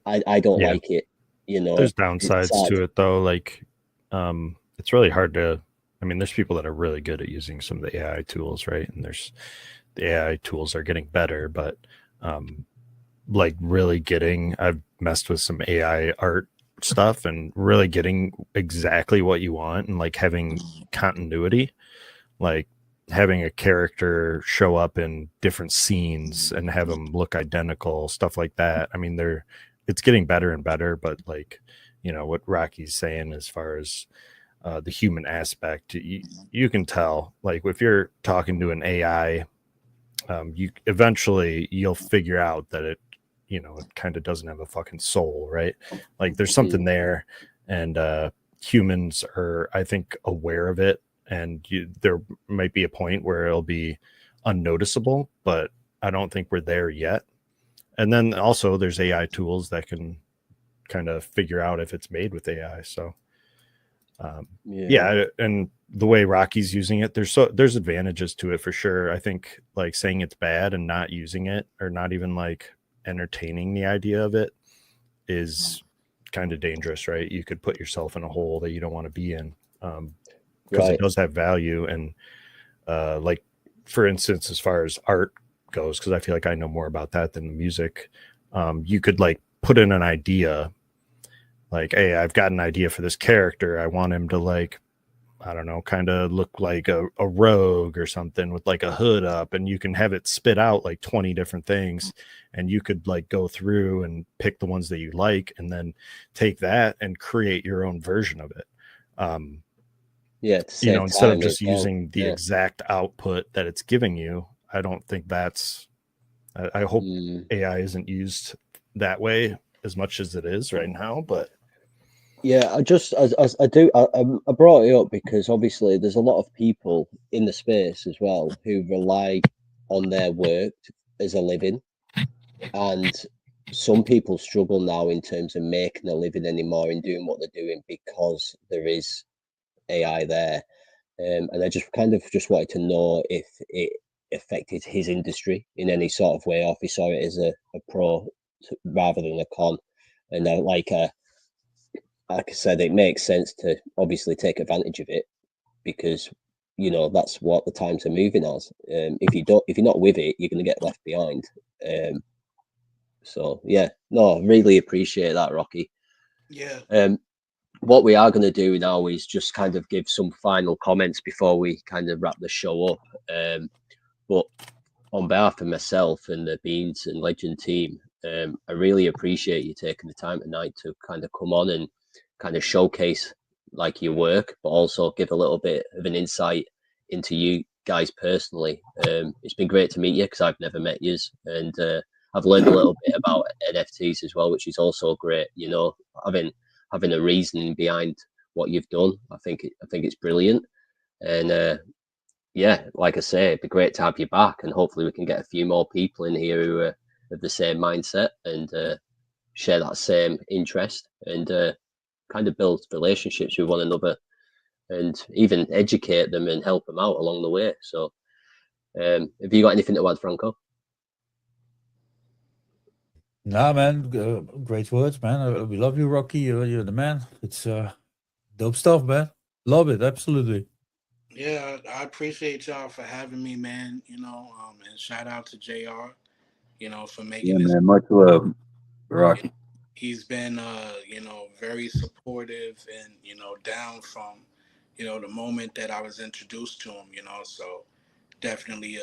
I don't Yeah. like it. There's It's downsides sad. to it though. Like, it's really hard to. I mean, there's people that are really good at using some of the AI tools, right? And the AI tools are getting better, but like really getting, I've messed with some AI art stuff and really getting exactly what you want and like having continuity. Like having a character show up in different scenes and have them look identical, stuff like that. I mean, it's getting better and better, but like, you know, what Rocky's saying as far as the human aspect, you can tell, like if you're talking to an AI, you eventually you'll figure out that it, you know, it kind of doesn't have a fucking soul, right? Like there's something there, and humans are, I think, aware of it, and there might be a point where it'll be unnoticeable, but I don't think we're there yet. And then also there's AI tools that can kind of figure out if it's made with AI. So yeah, and the way Rocky's using it, there's advantages to it for sure. I think like saying it's bad and not using it, or not even like entertaining the idea of it, is kind of dangerous, right? You could put yourself in a hole that you don't want to be in, because it does have value. And like for instance, as far as art goes, because I feel like I know more about that than the music, you could like put in an idea, like, hey, I've got an idea for this character. I want him to, like, I don't know, kind of look like a rogue or something with like a hood up, and you can have it spit out like 20 different things, and you could like go through and pick the ones that you like and then take that and create your own version of it. You know, instead of just using the exact output that it's giving you. I don't think that's, I hope AI isn't used that way as much as it is right now, but yeah, I brought it up because obviously there's a lot of people in the space as well who rely on their work as a living, and some people struggle now in terms of making a living anymore in doing what they're doing because there is AI there. And I just kind of just wanted to know if it affected his industry in any sort of way, or if he saw it as a pro rather than a con. And like I said, it makes sense to obviously take advantage of it, because you know that's what the times are moving as. If you're not with it, you're going to get left behind. So yeah, no, really appreciate that, Rocky. Yeah. What we are going to do now is just kind of give some final comments before we kind of wrap the show up. But on behalf of myself and the Beans and Legend team, I really appreciate you taking the time tonight to kind of come on and kind of showcase like your work, but also give a little bit of an insight into you guys personally. It's been great to meet you because I've never met you, and I've learned a little bit about NFTs as well, which is also great. You know, having a reasoning behind what you've done. I think it's brilliant, and yeah, like I say, it'd be great to have you back, and hopefully we can get a few more people in here who are of the same mindset and share that same interest, and kind of build relationships with one another, and even educate them and help them out along the way. So, have you got anything to add, Franco? Nah, man, great words, man. We love you, Rocky. You're the man. It's dope stuff, man. Love it, absolutely. Yeah, I appreciate y'all for having me, man. You know, and shout out to JR, you know, for making this. Man, much love, Rocky. He's been, you know, very supportive and, you know, down from, you know, the moment that I was introduced to him, you know, so definitely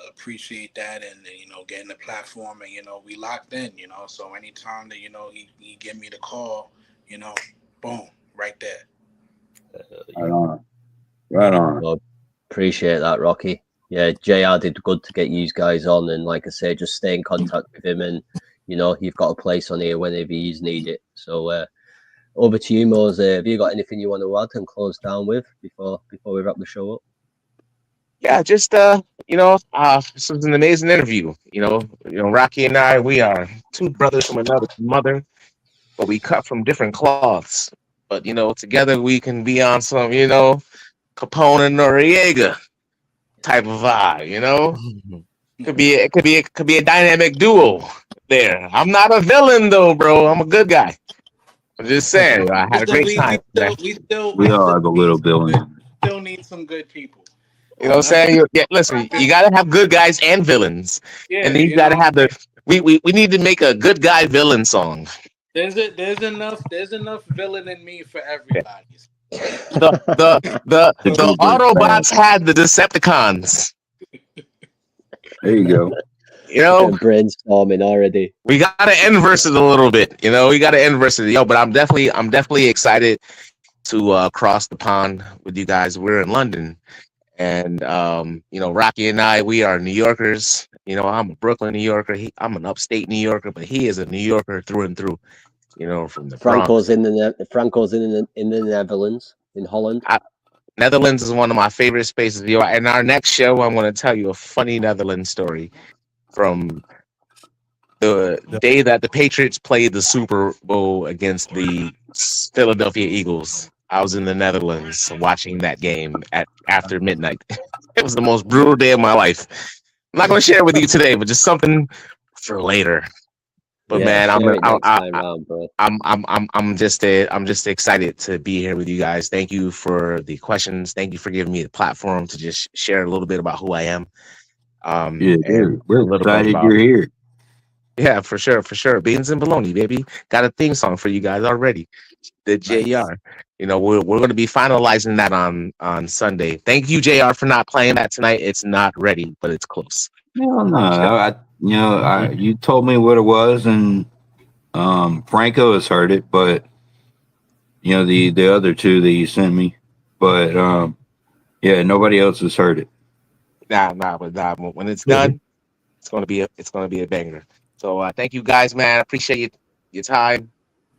appreciate that, and, you know, getting the platform, and, you know, we locked in, you know, so anytime that, you know, he give me the call, you know, boom, right there. Right on. Well, appreciate that, Rocky. Yeah, JR did good to get you guys on, and like I say, just stay in contact with him, and you know you've got a place on here whenever you need it. So over to you, Mose. Have you got anything you want to add and close down with before we wrap the show up? Yeah, just you know, this was an amazing interview. You know, Rocky and I, we are two brothers from another mother, but we cut from different cloths. But you know, together we can be on some, you know, Capone and Noriega type of vibe. You know, could be a dynamic duo there. I'm not a villain though, bro. I'm a good guy. I'm just saying, I had a great time. We all have a little villain. Still need some good people. You know what I'm saying? Yeah, listen, you gotta have good guys and villains. Yeah, and then you gotta have we need to make a good guy villain song. There's enough villain in me for everybody. The Autobots had the Decepticons. There you go. You know, Brainstorming already. we gotta inverse it a little bit. You know, we gotta inverse it. Yo, but I'm definitely excited to cross the pond with you guys. We're in London, and you know, Rocky and I, we are New Yorkers. You know, I'm a Brooklyn New Yorker. I'm an upstate New Yorker, but he is a New Yorker through and through. You know, from the Franco's Bronx. in the Netherlands, in Holland. Netherlands is one of my favorite spaces. You know, in our next show, I'm going to tell you a funny Netherlands story from the day that the Patriots played the Super Bowl against the Philadelphia Eagles. I was in the Netherlands watching that game after midnight. It was the most brutal day of my life. I'm not going to share it with you today, but just something for later. But Yeah, man, share it next time round, bro. I'm just excited to be here with you guys. Thank you for the questions. Thank you for giving me the platform to just share a little bit about who I am. Yeah, And we're a little bit excited about you're here. yeah, for sure. Beans and bologna, baby. Got a theme song for you guys already. The JR. You know, we're going to be finalizing that on Sunday. Thank you, JR, for not playing that tonight. It's not ready, but it's close. No, no. You told me what it was, and Franco has heard it, but you know the other two that you sent me, but yeah, nobody else has heard it. But when it's done, it's gonna be a banger. So thank you guys, man. I appreciate your time.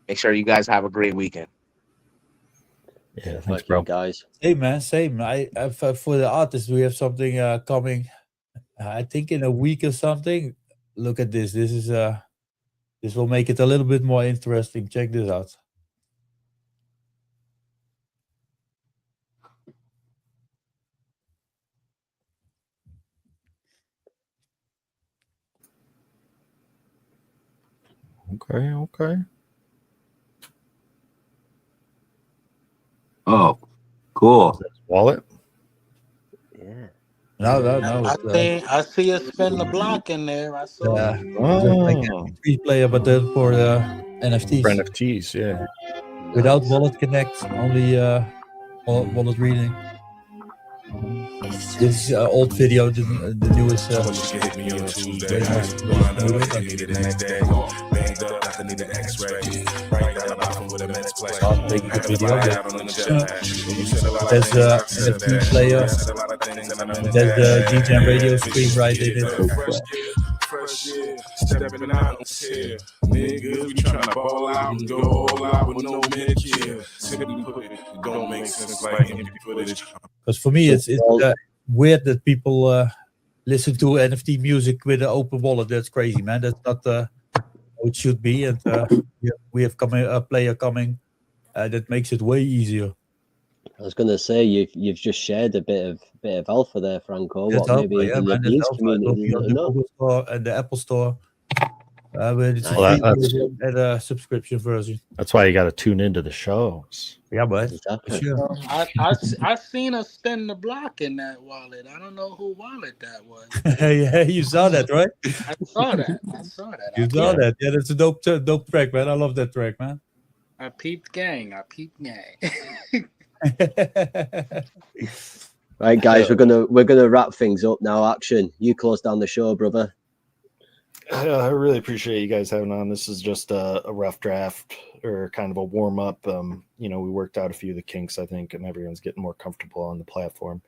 Make sure you guys have a great weekend. Yeah, thanks, Thank bro. you, guys. Same, man. Same. For the artists, we have something coming. I think in a week or something. Look at this. This will make it a little bit more interesting. Check this out. Okay. Oh, cool. Wallet. Yeah. No. I see a spin the block in there. I saw. Just like free player, but then for NFTs. For NFTs, yeah. Without wallet connect, only wallet reading. This is old video, the newest. You can hit me on Tuesday. Wind up, I get it the next day. Banged up, like I need an X-ray. Right down the bottom with a men's play. Take the video. There's NFT player. There's the DJ and radio stream right in it. Fresh year, stepping out on tear. Niggas, we tryna ball out and go all out with no mid-kill. Simply put it, don't make sense like empty footage. Because for me, it's weird that people listen to NFT music with an open wallet. That's crazy, man. That's not how it should be. And we have a player coming that makes it way easier. I was gonna say you've just shared a bit of alpha there, Franco. That's What alpha, maybe yeah, in the man, Beans that's alpha. It will community be on the don't know. Google Store and the Apple Store. But it's a Well, free version and a subscription version. That's why you got to tune into the shows. Yeah, but Exactly. sure. I seen a spin the block in that wallet. I don't know who wallet that was. Yeah, you saw that, right? I saw that. You saw that. Yeah, that's a dope track, man. I love that track, man. I peeped gang. Right, guys, we're gonna wrap things up now. Action, you close down the show, brother. I really appreciate you guys having on. This is just a rough draft or kind of a warm up. You know, we worked out a few of the kinks, I think, and everyone's getting more comfortable on the platform.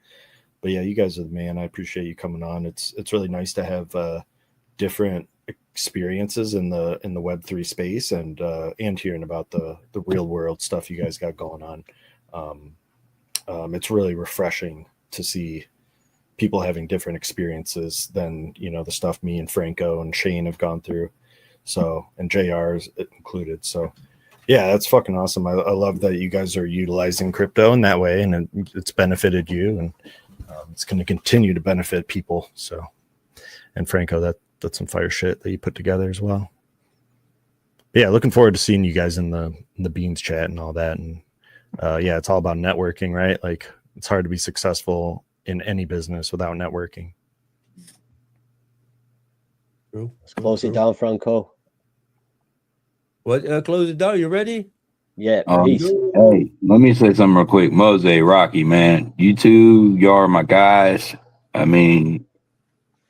But yeah, you guys are the man. I appreciate you coming on. It's really nice to have different experiences in the Web3 space and hearing about the real world stuff you guys got going on. It's really refreshing to see people having different experiences than, you know, the stuff me and Franco and Shane have gone through. So, and JR is included. So yeah, that's fucking awesome. I love that you guys are utilizing crypto in that way, and it's benefited you, and it's going to continue to benefit people. So, and Franco, that's some fire shit that you put together as well. But yeah, looking forward to seeing you guys in the Beans chat and all that. And yeah, it's all about networking, right? Like, it's hard to be successful in any business without networking. True. Let's close it down, Franco. What? Close it down. You ready? Yeah, peace. Hey, let me say something real quick. Mose, Rocky, man, you two, y'all are my guys. I mean,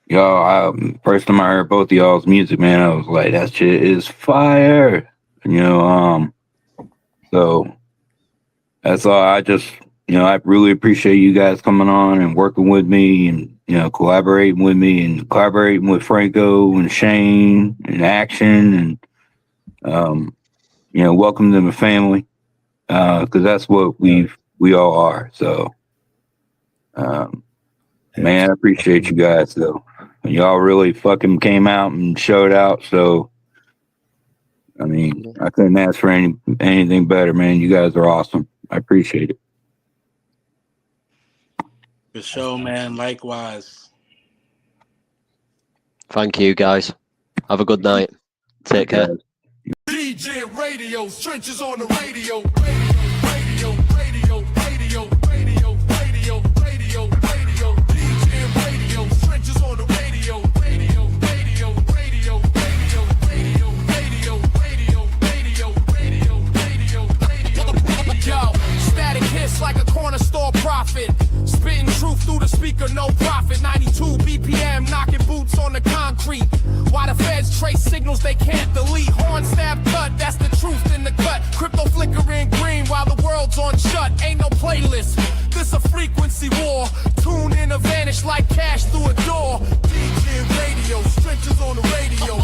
y'all. First time I heard both of y'all's music, man, I was like, that shit is fire. You know, so that's all. I just, I really appreciate you guys coming on and working with me, and collaborating with me, and collaborating with Franco and Shane and Action, and welcome to the family. Because that's what we all are. So, man, I appreciate you guys though. Y'all really fucking came out and showed out. So, I mean, I couldn't ask for anything better, man. You guys are awesome. I appreciate it. For sure, man. Likewise. Thank you, guys. Have a good night. Take care. DJ radio, trenches on the radio. Radio, radio, radio, radio, radio, radio, radio. DJ radio, trenches on the radio. Radio, radio, radio, radio, radio, radio, radio, radio, radio, radio. Yo, static hits like a corner store prophet. Spitting truth through the speaker, no profit. 92 BPM, knocking boots on the concrete. Why the feds trace signals they can't delete. Horn stab cut, that's the truth in the cut. Crypto flickering green while the world's on shut. Ain't no playlist, this a frequency war. Tune in or vanish like cash through a door. DJ radio, stretches on the radio.